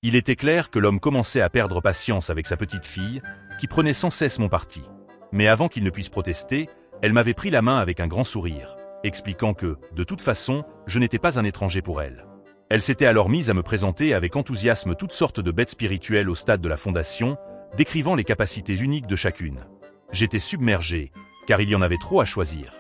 Il était clair que l'homme commençait à perdre patience avec sa petite fille, qui prenait sans cesse mon parti. Mais avant qu'il ne puisse protester, elle m'avait pris la main avec un grand sourire, expliquant que, de toute façon, je n'étais pas un étranger pour elle. Elle s'était alors mise à me présenter avec enthousiasme toutes sortes de bêtes spirituelles au stade de la fondation, décrivant les capacités uniques de chacune. J'étais submergé, car il y en avait trop à choisir.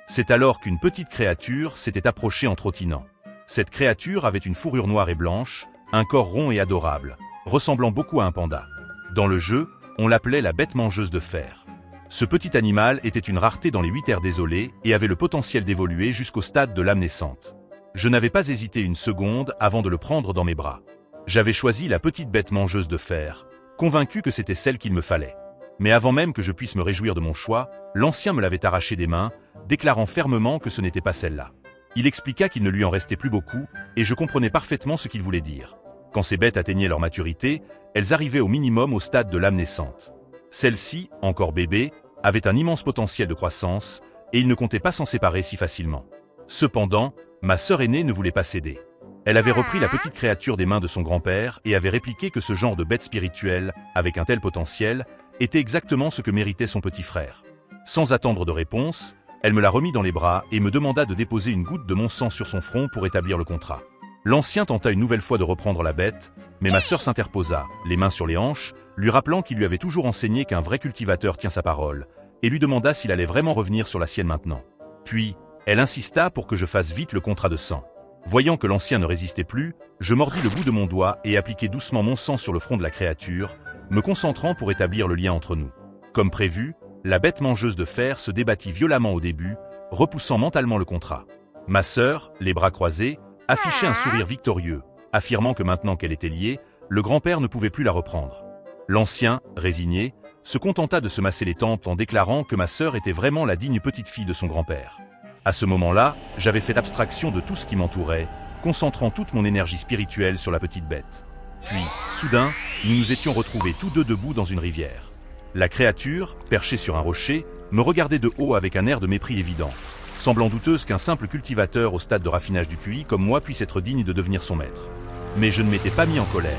C'est alors qu'une petite créature s'était approchée en trottinant. Cette créature avait une fourrure noire et blanche, un corps rond et adorable, ressemblant beaucoup à un panda. Dans le jeu, on l'appelait la bête mangeuse de fer. Ce petit animal était une rareté dans les 8 terres désolées et avait le potentiel d'évoluer jusqu'au stade de l'âme naissante. Je n'avais pas hésité une seconde avant de le prendre dans mes bras. J'avais choisi la petite bête mangeuse de fer, convaincu que c'était celle qu'il me fallait. Mais avant même que je puisse me réjouir de mon choix, l'ancien me l'avait arraché des mains, déclarant fermement que ce n'était pas celle-là. Il expliqua qu'il ne lui en restait plus beaucoup, et je comprenais parfaitement ce qu'il voulait dire. Quand ces bêtes atteignaient leur maturité, elles arrivaient au minimum au stade de l'âme naissante. Celle-ci, encore bébé, avait un immense potentiel de croissance, et il ne comptait pas s'en séparer si facilement. Cependant, ma sœur aînée ne voulait pas céder. Elle avait repris la petite créature des mains de son grand-père et avait répliqué que ce genre de bête spirituelle, avec un tel potentiel, était exactement ce que méritait son petit frère. Sans attendre de réponse, elle me la remit dans les bras et me demanda de déposer une goutte de mon sang sur son front pour établir le contrat. L'ancien tenta une nouvelle fois de reprendre la bête, mais ma sœur s'interposa, les mains sur les hanches, lui rappelant qu'il lui avait toujours enseigné qu'un vrai cultivateur tient sa parole, et lui demanda s'il allait vraiment revenir sur la sienne maintenant. Puis, elle insista pour que je fasse vite le contrat de sang. Voyant que l'ancien ne résistait plus, je mordis le bout de mon doigt et appliquai doucement mon sang sur le front de la créature, me concentrant pour établir le lien entre nous. Comme prévu, la bête mangeuse de fer se débattit violemment au début, repoussant mentalement le contrat. Ma sœur, les bras croisés, affichait un sourire victorieux, affirmant que maintenant qu'elle était liée, le grand-père ne pouvait plus la reprendre. L'ancien, résigné, se contenta de se masser les tempes en déclarant que ma sœur était vraiment la digne petite fille de son grand-père. À ce moment-là, j'avais fait abstraction de tout ce qui m'entourait, concentrant toute mon énergie spirituelle sur la petite bête. Puis, soudain, nous nous étions retrouvés tous deux debout dans une rivière. La créature, perchée sur un rocher, me regardait de haut avec un air de mépris évident, semblant douteuse qu'un simple cultivateur au stade de raffinage du QI comme moi puisse être digne de devenir son maître. Mais je ne m'étais pas mis en colère.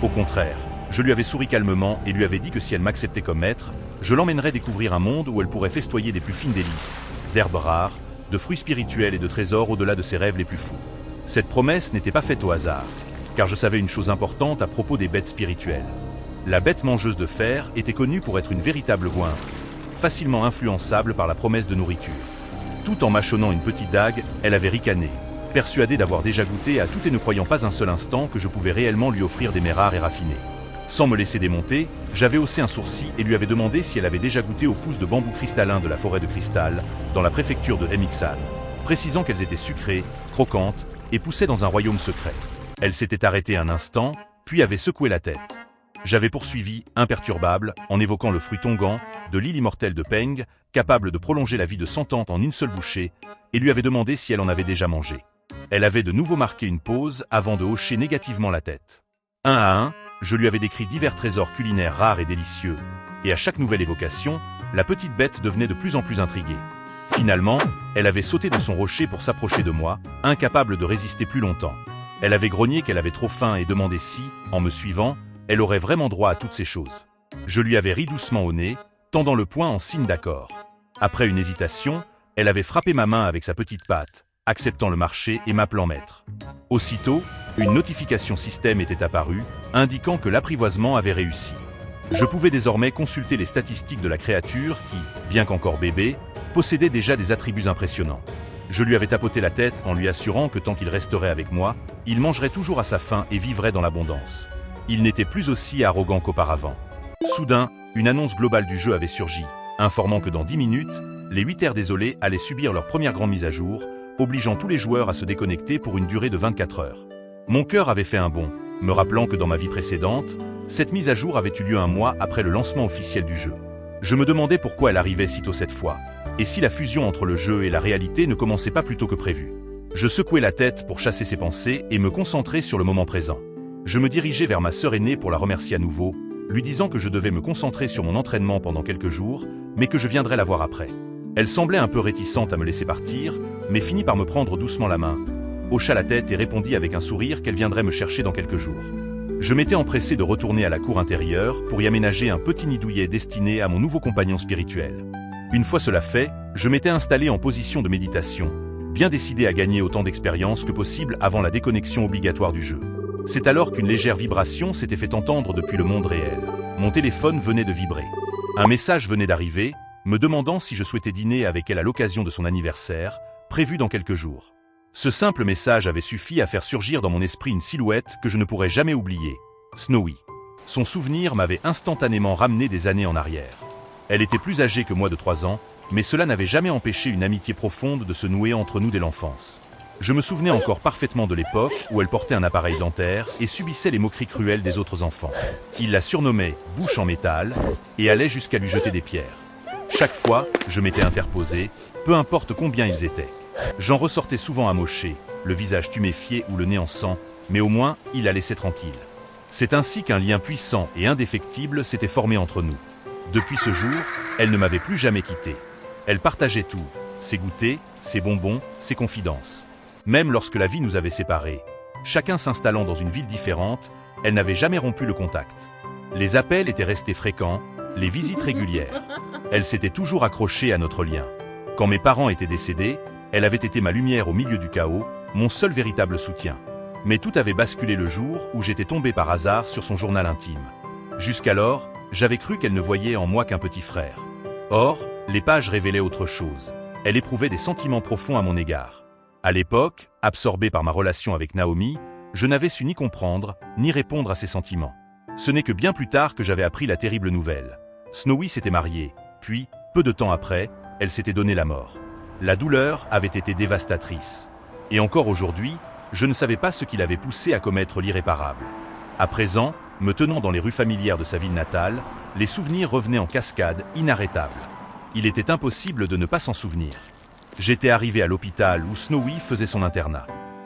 Au contraire, je lui avais souri calmement et lui avais dit que si elle m'acceptait comme maître, je l'emmènerais découvrir un monde où elle pourrait festoyer des plus fines délices, d'herbes rares, de fruits spirituels et de trésors au-delà de ses rêves les plus fous. Cette promesse n'était pas faite au hasard, car je savais une chose importante à propos des bêtes spirituelles. La bête mangeuse de fer était connue pour être une véritable goinfre, facilement influençable par la promesse de nourriture. Tout en mâchonnant une petite dague, elle avait ricané, persuadée d'avoir déjà goûté à tout et ne croyant pas un seul instant que je pouvais réellement lui offrir des mets rares et raffinés. Sans me laisser démonter, j'avais haussé un sourcil et lui avais demandé si elle avait déjà goûté aux pousses de bambou cristallin de la forêt de cristal, dans la préfecture de Hemixan, précisant qu'elles étaient sucrées, croquantes et poussaient dans un royaume secret. Elle s'était arrêtée un instant, puis avait secoué la tête. J'avais poursuivi, imperturbable, en évoquant le fruit tongan, de l'île immortelle de Peng, capable de prolonger la vie de 100 ans en une seule bouchée, et lui avais demandé si elle en avait déjà mangé. Elle avait de nouveau marqué une pause avant de hocher négativement la tête. Un à un, je lui avais décrit divers trésors culinaires rares et délicieux, et à chaque nouvelle évocation, la petite bête devenait de plus en plus intriguée. Finalement, elle avait sauté de son rocher pour s'approcher de moi, incapable de résister plus longtemps. Elle avait grogné qu'elle avait trop faim et demandé si, en me suivant, elle aurait vraiment droit à toutes ces choses. Je lui avais ri doucement au nez, tendant le poing en signe d'accord. Après une hésitation, elle avait frappé ma main avec sa petite patte, acceptant le marché et m'appelant maître. Aussitôt, une notification système était apparue, indiquant que l'apprivoisement avait réussi. Je pouvais désormais consulter les statistiques de la créature qui, bien qu'encore bébé, possédait déjà des attributs impressionnants. Je lui avais tapoté la tête en lui assurant que tant qu'il resterait avec moi, il mangerait toujours à sa faim et vivrait dans l'abondance. Il n'était plus aussi arrogant qu'auparavant. Soudain, une annonce globale du jeu avait surgi, informant que dans 10 minutes, les 8 terres désolées allaient subir leur première grande mise à jour, obligeant tous les joueurs à se déconnecter pour une durée de 24 heures. Mon cœur avait fait un bond, me rappelant que dans ma vie précédente, cette mise à jour avait eu lieu un mois après le lancement officiel du jeu. Je me demandais pourquoi elle arrivait si tôt cette fois, et si la fusion entre le jeu et la réalité ne commençait pas plus tôt que prévu. Je secouai la tête pour chasser ces pensées et me concentrer sur le moment présent. Je me dirigeai vers ma sœur aînée pour la remercier à nouveau, lui disant que je devais me concentrer sur mon entraînement pendant quelques jours, mais que je viendrais la voir après. Elle semblait un peu réticente à me laisser partir, mais finit par me prendre doucement la main, hocha la tête et répondit avec un sourire qu'elle viendrait me chercher dans quelques jours. Je m'étais empressé de retourner à la cour intérieure pour y aménager un petit nid douillet destiné à mon nouveau compagnon spirituel. Une fois cela fait, je m'étais installé en position de méditation, bien décidé à gagner autant d'expérience que possible avant la déconnexion obligatoire du jeu. C'est alors qu'une légère vibration s'était fait entendre depuis le monde réel. Mon téléphone venait de vibrer. Un message venait d'arriver, me demandant si je souhaitais dîner avec elle à l'occasion de son anniversaire, prévu dans quelques jours. Ce simple message avait suffi à faire surgir dans mon esprit une silhouette que je ne pourrais jamais oublier, Snowy. Son souvenir m'avait instantanément ramené des années en arrière. Elle était plus âgée que moi de 3 ans, mais cela n'avait jamais empêché une amitié profonde de se nouer entre nous dès l'enfance. Je me souvenais encore parfaitement de l'époque où elle portait un appareil dentaire et subissait les moqueries cruelles des autres enfants. Il la surnommait « bouche en métal » et allait jusqu'à lui jeter des pierres. Chaque fois, je m'étais interposé, peu importe combien ils étaient. J'en ressortais souvent amoché, le visage tuméfié ou le nez en sang, mais au moins, il la laissait tranquille. C'est ainsi qu'un lien puissant et indéfectible s'était formé entre nous. Depuis ce jour, elle ne m'avait plus jamais quitté. Elle partageait tout, ses goûters, ses bonbons, ses confidences. Même lorsque la vie nous avait séparés, chacun s'installant dans une ville différente, elle n'avait jamais rompu le contact. Les appels étaient restés fréquents, les visites régulières. Elle s'était toujours accrochée à notre lien. Quand mes parents étaient décédés, elle avait été ma lumière au milieu du chaos, mon seul véritable soutien. Mais tout avait basculé le jour où j'étais tombé par hasard sur son journal intime. Jusqu'alors, j'avais cru qu'elle ne voyait en moi qu'un petit frère. Or, les pages révélaient autre chose. Elle éprouvait des sentiments profonds à mon égard. À l'époque, absorbé par ma relation avec Naomi, je n'avais su ni comprendre, ni répondre à ses sentiments. Ce n'est que bien plus tard que j'avais appris la terrible nouvelle. Snowy s'était mariée, puis, peu de temps après, elle s'était donné la mort. La douleur avait été dévastatrice. Et encore aujourd'hui, je ne savais pas ce qui l'avait poussée à commettre l'irréparable. À présent, me tenant dans les rues familières de sa ville natale, les souvenirs revenaient en cascade, inarrêtables. Il était impossible de ne pas s'en souvenir. J'étais arrivé à l'hôpital où Snowy faisait son internat.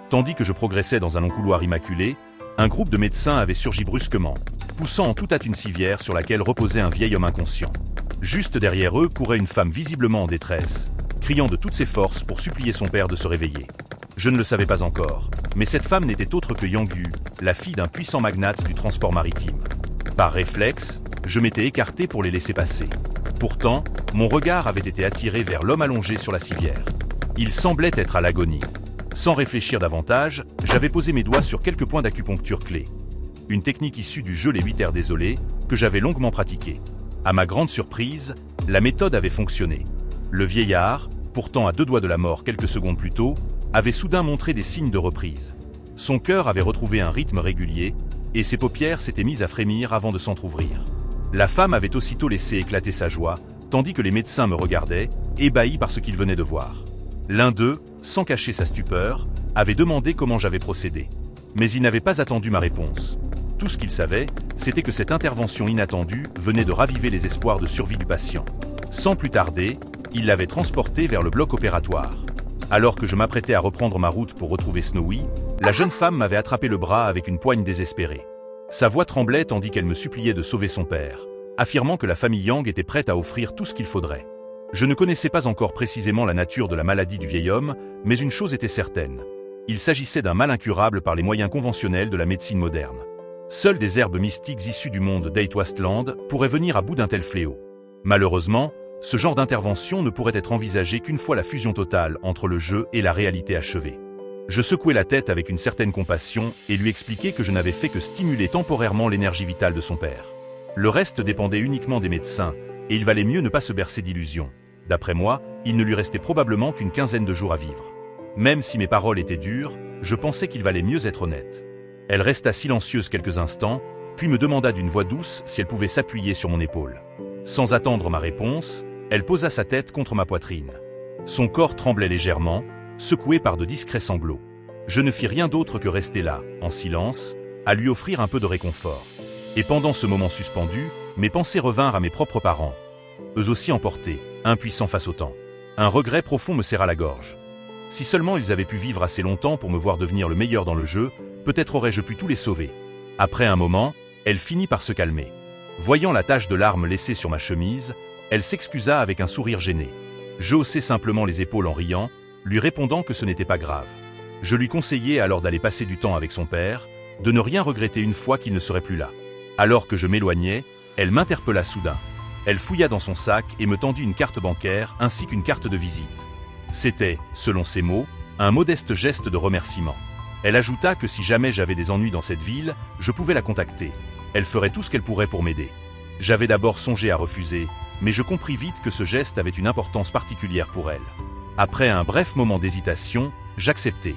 Tandis que je progressais dans un long couloir immaculé, un groupe de médecins avait surgi brusquement, poussant en toute hâte une civière sur laquelle reposait un vieil homme inconscient. Juste derrière eux courait une femme visiblement en détresse, criant de toutes ses forces pour supplier son père de se réveiller. Je ne le savais pas encore, mais cette femme n'était autre que Yanggu, la fille d'un puissant magnate du transport maritime. Par réflexe, je m'étais écarté pour les laisser passer. Pourtant, mon regard avait été attiré vers l'homme allongé sur la civière. Il semblait être à l'agonie. Sans réfléchir davantage, j'avais posé mes doigts sur quelques points d'acupuncture clés. Une technique issue du jeu Les 8 Terres désolées, que j'avais longuement pratiquée. À ma grande surprise, la méthode avait fonctionné. Le vieillard, pourtant à 2 doigts de la mort quelques secondes plus tôt, avait soudain montré des signes de reprise. Son cœur avait retrouvé un rythme régulier, et ses paupières s'étaient mises à frémir avant de s'entr'ouvrir. La femme avait aussitôt laissé éclater sa joie, tandis que les médecins me regardaient, ébahis par ce qu'ils venaient de voir. L'un d'eux, sans cacher sa stupeur, avait demandé comment j'avais procédé. Mais il n'avait pas attendu ma réponse. Tout ce qu'il savait, c'était que cette intervention inattendue venait de raviver les espoirs de survie du patient. Sans plus tarder, il l'avait transporté vers le bloc opératoire. Alors que je m'apprêtais à reprendre ma route pour retrouver Snowy, la jeune femme m'avait attrapé le bras avec une poigne désespérée. Sa voix tremblait tandis qu'elle me suppliait de sauver son père, affirmant que la famille Yang était prête à offrir tout ce qu'il faudrait. Je ne connaissais pas encore précisément la nature de la maladie du vieil homme, mais une chose était certaine. Il s'agissait d'un mal incurable par les moyens conventionnels de la médecine moderne. Seules des herbes mystiques issues du monde d'Eitwastland pourraient venir à bout d'un tel fléau. Malheureusement, ce genre d'intervention ne pourrait être envisagé qu'une fois la fusion totale entre le jeu et la réalité achevée. Je secouai la tête avec une certaine compassion et lui expliquai que je n'avais fait que stimuler temporairement l'énergie vitale de son père. Le reste dépendait uniquement des médecins, et il valait mieux ne pas se bercer d'illusions. D'après moi, il ne lui restait probablement qu'une quinzaine de jours à vivre. Même si mes paroles étaient dures, je pensais qu'il valait mieux être honnête. Elle resta silencieuse quelques instants, puis me demanda d'une voix douce si elle pouvait s'appuyer sur mon épaule. Sans attendre ma réponse, elle posa sa tête contre ma poitrine. Son corps tremblait légèrement, secoué par de discrets sanglots. Je ne fis rien d'autre que rester là, en silence, à lui offrir un peu de réconfort. Et pendant ce moment suspendu, mes pensées revinrent à mes propres parents. Eux aussi emportés, impuissants face au temps. Un regret profond me serra la gorge. Si seulement ils avaient pu vivre assez longtemps pour me voir devenir le meilleur dans le jeu, peut-être aurais-je pu tout les sauver. Après un moment, elle finit par se calmer. Voyant la tache de larmes laissée sur ma chemise, elle s'excusa avec un sourire gêné. Je haussai simplement les épaules en riant, lui répondant que ce n'était pas grave. Je lui conseillai alors d'aller passer du temps avec son père, de ne rien regretter une fois qu'il ne serait plus là. Alors que je m'éloignais, elle m'interpella soudain. Elle fouilla dans son sac et me tendit une carte bancaire ainsi qu'une carte de visite. C'était, selon ses mots, un modeste geste de remerciement. Elle ajouta que si jamais j'avais des ennuis dans cette ville, je pouvais la contacter. Elle ferait tout ce qu'elle pourrait pour m'aider. J'avais d'abord songé à refuser, mais je compris vite que ce geste avait une importance particulière pour elle. Après un bref moment d'hésitation, j'acceptai.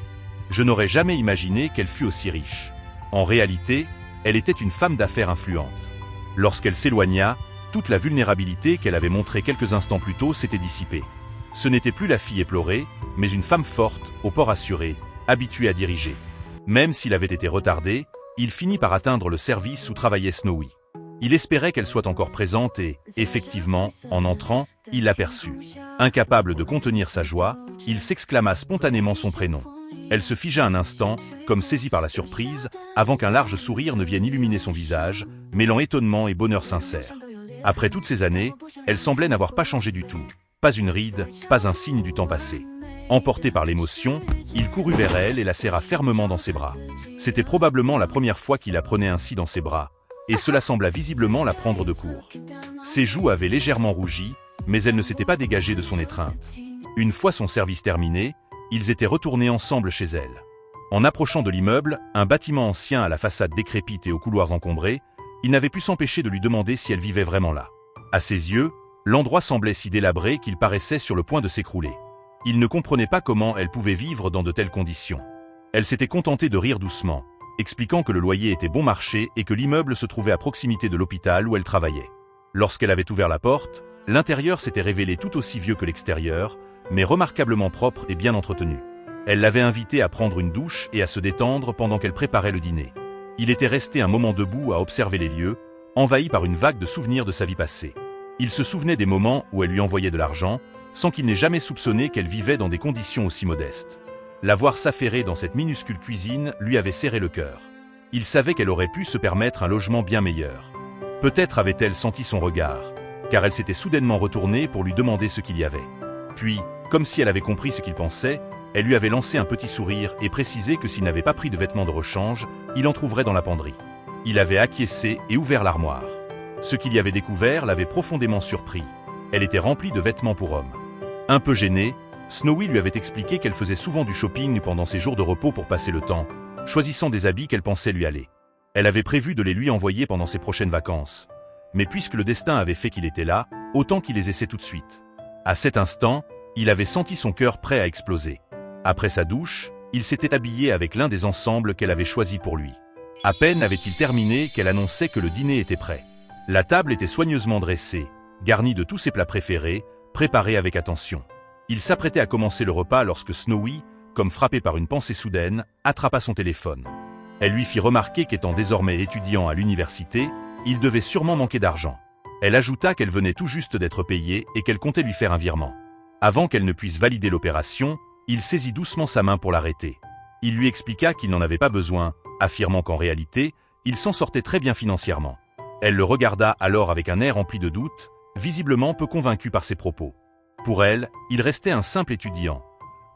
Je n'aurais jamais imaginé qu'elle fût aussi riche. En réalité, elle était une femme d'affaires influente. Lorsqu'elle s'éloigna, toute la vulnérabilité qu'elle avait montrée quelques instants plus tôt s'était dissipée. Ce n'était plus la fille éplorée, mais une femme forte, au port assuré, habituée à diriger. Même s'il avait été retardé, il finit par atteindre le service où travaillait Snowy. Il espérait qu'elle soit encore présente et, effectivement, en entrant, il l'aperçut. Incapable de contenir sa joie, il s'exclama spontanément son prénom. Elle se figea un instant, comme saisie par la surprise, avant qu'un large sourire ne vienne illuminer son visage, mêlant étonnement et bonheur sincère. Après toutes ces années, elle semblait n'avoir pas changé du tout. Pas une ride, pas un signe du temps passé. Emporté par l'émotion, il courut vers elle et la serra fermement dans ses bras. C'était probablement la première fois qu'il la prenait ainsi dans ses bras, et cela sembla visiblement la prendre de court. Ses joues avaient légèrement rougi, mais elle ne s'était pas dégagée de son étreinte. Une fois son service terminé, ils étaient retournés ensemble chez elle. En approchant de l'immeuble, un bâtiment ancien à la façade décrépite et aux couloirs encombrés, il n'avait pu s'empêcher de lui demander si elle vivait vraiment là. À ses yeux, l'endroit semblait si délabré qu'il paraissait sur le point de s'écrouler. Il ne comprenait pas comment elle pouvait vivre dans de telles conditions. Elle s'était contentée de rire doucement, expliquant que le loyer était bon marché et que l'immeuble se trouvait à proximité de l'hôpital où elle travaillait. Lorsqu'elle avait ouvert la porte, l'intérieur s'était révélé tout aussi vieux que l'extérieur, mais remarquablement propre et bien entretenu. Elle l'avait invité à prendre une douche et à se détendre pendant qu'elle préparait le dîner. Il était resté un moment debout à observer les lieux, envahi par une vague de souvenirs de sa vie passée. Il se souvenait des moments où elle lui envoyait de l'argent, sans qu'il n'ait jamais soupçonné qu'elle vivait dans des conditions aussi modestes. La voir s'affairer dans cette minuscule cuisine lui avait serré le cœur. Il savait qu'elle aurait pu se permettre un logement bien meilleur. Peut-être avait-elle senti son regard, car elle s'était soudainement retournée pour lui demander ce qu'il y avait. Puis, comme si elle avait compris ce qu'il pensait, elle lui avait lancé un petit sourire et précisé que s'il n'avait pas pris de vêtements de rechange, il en trouverait dans la penderie. Il avait acquiescé et ouvert l'armoire. Ce qu'il y avait découvert l'avait profondément surpris. Elle était remplie de vêtements pour hommes. Un peu gênée, Snowy lui avait expliqué qu'elle faisait souvent du shopping pendant ses jours de repos pour passer le temps, choisissant des habits qu'elle pensait lui aller. Elle avait prévu de les lui envoyer pendant ses prochaines vacances. Mais puisque le destin avait fait qu'il était là, autant qu'il les essaie tout de suite. À cet instant, il avait senti son cœur prêt à exploser. Après sa douche, il s'était habillé avec l'un des ensembles qu'elle avait choisis pour lui. À peine avait-il terminé qu'elle annonçait que le dîner était prêt. La table était soigneusement dressée, garnie de tous ses plats préférés, préparés avec attention. Il s'apprêtait à commencer le repas lorsque Snowy, comme frappé par une pensée soudaine, attrapa son téléphone. Elle lui fit remarquer qu'étant désormais étudiant à l'université, il devait sûrement manquer d'argent. Elle ajouta qu'elle venait tout juste d'être payée et qu'elle comptait lui faire un virement. Avant qu'elle ne puisse valider l'opération, il saisit doucement sa main pour l'arrêter. Il lui expliqua qu'il n'en avait pas besoin, affirmant qu'en réalité, il s'en sortait très bien financièrement. Elle le regarda alors avec un air empli de doute, visiblement peu convaincu par ses propos. Pour elle, il restait un simple étudiant.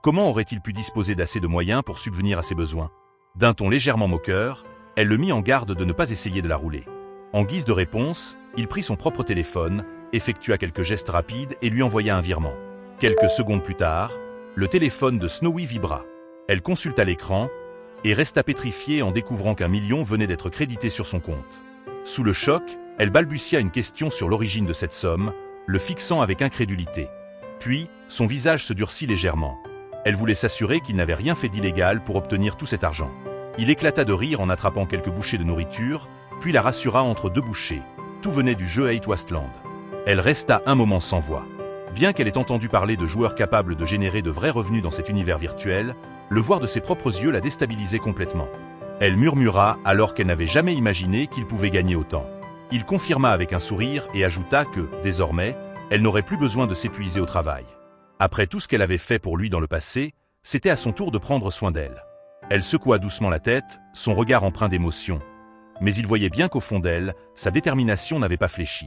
Comment aurait-il pu disposer d'assez de moyens pour subvenir à ses besoins? D'un ton légèrement moqueur, elle le mit en garde de ne pas essayer de la rouler. En guise de réponse, il prit son propre téléphone, effectua quelques gestes rapides et lui envoya un virement. Quelques secondes plus tard, le téléphone de Snowy vibra. Elle consulta l'écran et resta pétrifiée en découvrant qu'1 million venait d'être crédité sur son compte. Sous le choc, elle balbutia une question sur l'origine de cette somme, le fixant avec incrédulité. Puis, son visage se durcit légèrement. Elle voulait s'assurer qu'il n'avait rien fait d'illégal pour obtenir tout cet argent. Il éclata de rire en attrapant quelques bouchées de nourriture, puis la rassura entre 2 bouchées. Tout venait du jeu Hate Wasteland. Elle resta un moment sans voix. Bien qu'elle ait entendu parler de joueurs capables de générer de vrais revenus dans cet univers virtuel, le voir de ses propres yeux la déstabilisait complètement. Elle murmura alors qu'elle n'avait jamais imaginé qu'il pouvait gagner autant. Il confirma avec un sourire et ajouta que, désormais, elle n'aurait plus besoin de s'épuiser au travail. Après tout ce qu'elle avait fait pour lui dans le passé, c'était à son tour de prendre soin d'elle. Elle secoua doucement la tête, son regard empreint d'émotion. Mais il voyait bien qu'au fond d'elle, sa détermination n'avait pas fléchi.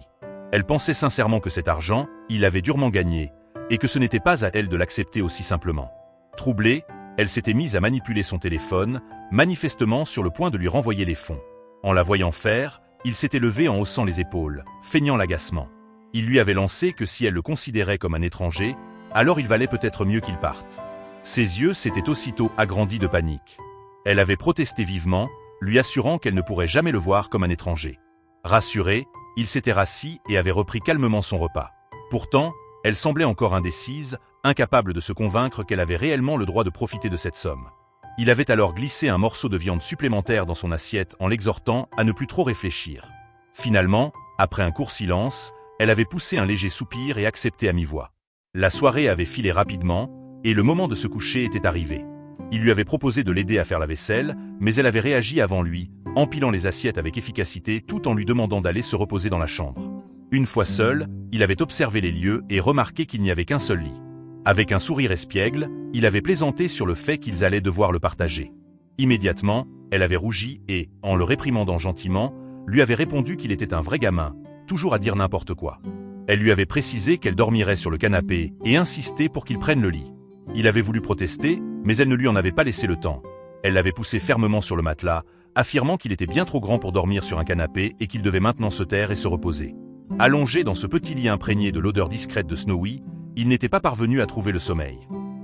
Elle pensait sincèrement que cet argent, il l'avait durement gagné, et que ce n'était pas à elle de l'accepter aussi simplement. Troublée, Elle s'était mise à manipuler son téléphone, manifestement sur le point de lui renvoyer les fonds. En la voyant faire, il s'était levé en haussant les épaules, feignant l'agacement. Il lui avait lancé que si elle le considérait comme un étranger, alors il valait peut-être mieux qu'il parte. Ses yeux s'étaient aussitôt agrandis de panique. Elle avait protesté vivement, lui assurant qu'elle ne pourrait jamais le voir comme un étranger. Rassuré, il s'était rassis et avait repris calmement son repas. Pourtant, elle semblait encore indécise, incapable de se convaincre qu'elle avait réellement le droit de profiter de cette somme. Il avait alors glissé un morceau de viande supplémentaire dans son assiette en l'exhortant à ne plus trop réfléchir. Finalement, après un court silence, elle avait poussé un léger soupir et accepté à mi-voix. La soirée avait filé rapidement, et le moment de se coucher était arrivé. Il lui avait proposé de l'aider à faire la vaisselle, mais elle avait réagi avant lui, empilant les assiettes avec efficacité tout en lui demandant d'aller se reposer dans la chambre. Une fois seul, il avait observé les lieux et remarqué qu'il n'y avait qu'un seul lit. Avec un sourire espiègle, il avait plaisanté sur le fait qu'ils allaient devoir le partager. Immédiatement, elle avait rougi et, en le réprimandant gentiment, lui avait répondu qu'il était un vrai gamin, toujours à dire n'importe quoi. Elle lui avait précisé qu'elle dormirait sur le canapé et insisté pour qu'il prenne le lit. Il avait voulu protester, mais elle ne lui en avait pas laissé le temps. Elle l'avait poussé fermement sur le matelas, affirmant qu'il était bien trop grand pour dormir sur un canapé et qu'il devait maintenant se taire et se reposer. Allongé dans ce petit lit imprégné de l'odeur discrète de Snowy, il n'était pas parvenu à trouver le sommeil.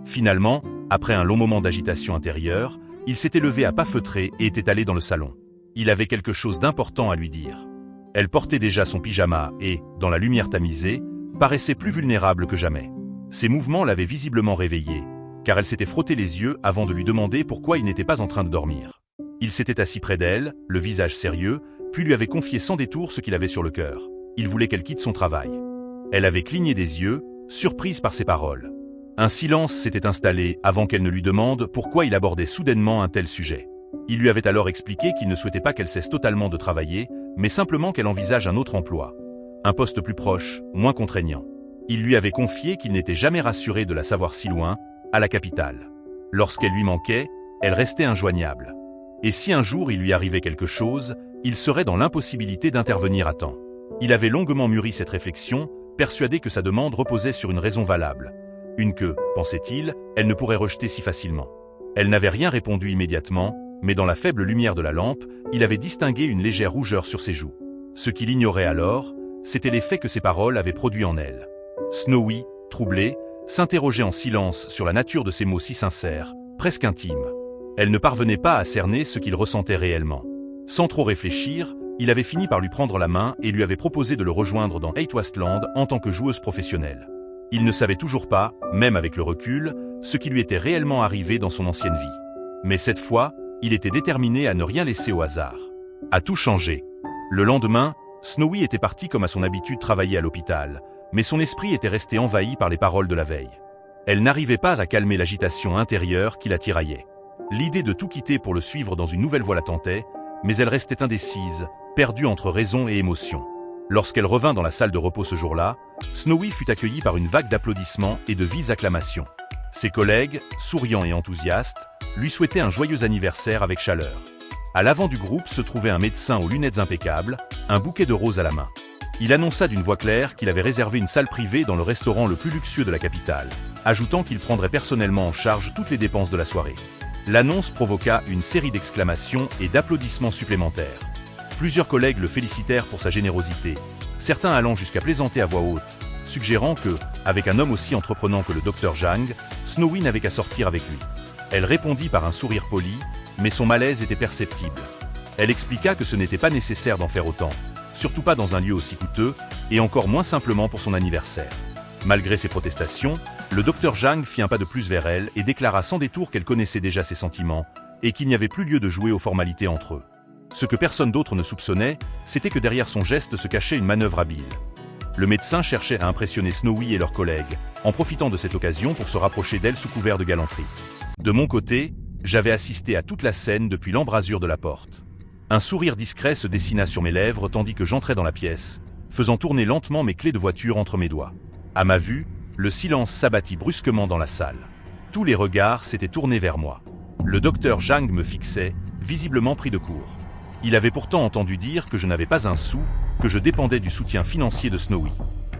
Finalement, après un long moment d'agitation intérieure, il s'était levé à pas feutrés et était allé dans le salon. Il avait quelque chose d'important à lui dire. Elle portait déjà son pyjama et, dans la lumière tamisée, paraissait plus vulnérable que jamais. Ses mouvements l'avaient visiblement réveillée, car elle s'était frotté les yeux avant de lui demander pourquoi il n'était pas en train de dormir. Il s'était assis près d'elle, le visage sérieux, puis lui avait confié sans détour ce qu'il avait sur le cœur. Il voulait qu'elle quitte son travail. Elle avait cligné des yeux, surprise par ses paroles. Un silence s'était installé avant qu'elle ne lui demande pourquoi il abordait soudainement un tel sujet. Il lui avait alors expliqué qu'il ne souhaitait pas qu'elle cesse totalement de travailler, mais simplement qu'elle envisage un autre emploi. Un poste plus proche, moins contraignant. Il lui avait confié qu'il n'était jamais rassuré de la savoir si loin, à la capitale. Lorsqu'elle lui manquait, elle restait injoignable. Et si un jour il lui arrivait quelque chose, il serait dans l'impossibilité d'intervenir à temps. Il avait longuement mûri cette réflexion, persuadé que sa demande reposait sur une raison valable. Une que, pensait-il, elle ne pourrait rejeter si facilement. Elle n'avait rien répondu immédiatement, mais dans la faible lumière de la lampe, il avait distingué une légère rougeur sur ses joues. Ce qu'il ignorait alors, c'était l'effet que ces paroles avaient produit en elle. Snowy, troublée, s'interrogeait en silence sur la nature de ces mots si sincères, presque intimes. Elle ne parvenait pas à cerner ce qu'il ressentait réellement. Sans trop réfléchir, il avait fini par lui prendre la main et lui avait proposé de le rejoindre dans Eight Westland en tant que joueuse professionnelle. Il ne savait toujours pas, même avec le recul, ce qui lui était réellement arrivé dans son ancienne vie. Mais cette fois, il était déterminé à ne rien laisser au hasard. À tout changer. Le lendemain, Snowy était parti comme à son habitude travailler à l'hôpital, mais son esprit était resté envahi par les paroles de la veille. Elle n'arrivait pas à calmer l'agitation intérieure qui la tiraillait. L'idée de tout quitter pour le suivre dans une nouvelle voie la tentait, mais elle restait indécise, perdue entre raison et émotion. Lorsqu'elle revint dans la salle de repos ce jour-là, Snowy fut accueillie par une vague d'applaudissements et de vives acclamations. Ses collègues, souriants et enthousiastes, lui souhaitaient un joyeux anniversaire avec chaleur. À l'avant du groupe se trouvait un médecin aux lunettes impeccables, un bouquet de roses à la main. Il annonça d'une voix claire qu'il avait réservé une salle privée dans le restaurant le plus luxueux de la capitale, ajoutant qu'il prendrait personnellement en charge toutes les dépenses de la soirée. L'annonce provoqua une série d'exclamations et d'applaudissements supplémentaires. Plusieurs collègues le félicitèrent pour sa générosité, certains allant jusqu'à plaisanter à voix haute, suggérant que, avec un homme aussi entreprenant que le Dr Zhang, Snowy n'avait qu'à sortir avec lui. Elle répondit par un sourire poli, mais son malaise était perceptible. Elle expliqua que ce n'était pas nécessaire d'en faire autant, surtout pas dans un lieu aussi coûteux, et encore moins simplement pour son anniversaire. Malgré ses protestations, le Dr Zhang fit un pas de plus vers elle et déclara sans détour qu'elle connaissait déjà ses sentiments, et qu'il n'y avait plus lieu de jouer aux formalités entre eux. Ce que personne d'autre ne soupçonnait, c'était que derrière son geste se cachait une manœuvre habile. Le médecin cherchait à impressionner Snowy et leurs collègues, en profitant de cette occasion pour se rapprocher d'elle sous couvert de galanterie. De mon côté, j'avais assisté à toute la scène depuis l'embrasure de la porte. Un sourire discret se dessina sur mes lèvres tandis que j'entrais dans la pièce, faisant tourner lentement mes clés de voiture entre mes doigts. À ma vue, le silence s'abattit brusquement dans la salle. Tous les regards s'étaient tournés vers moi. Le docteur Zhang me fixait, visiblement pris de court. Il avait pourtant entendu dire que je n'avais pas un sou, que je dépendais du soutien financier de Snowy.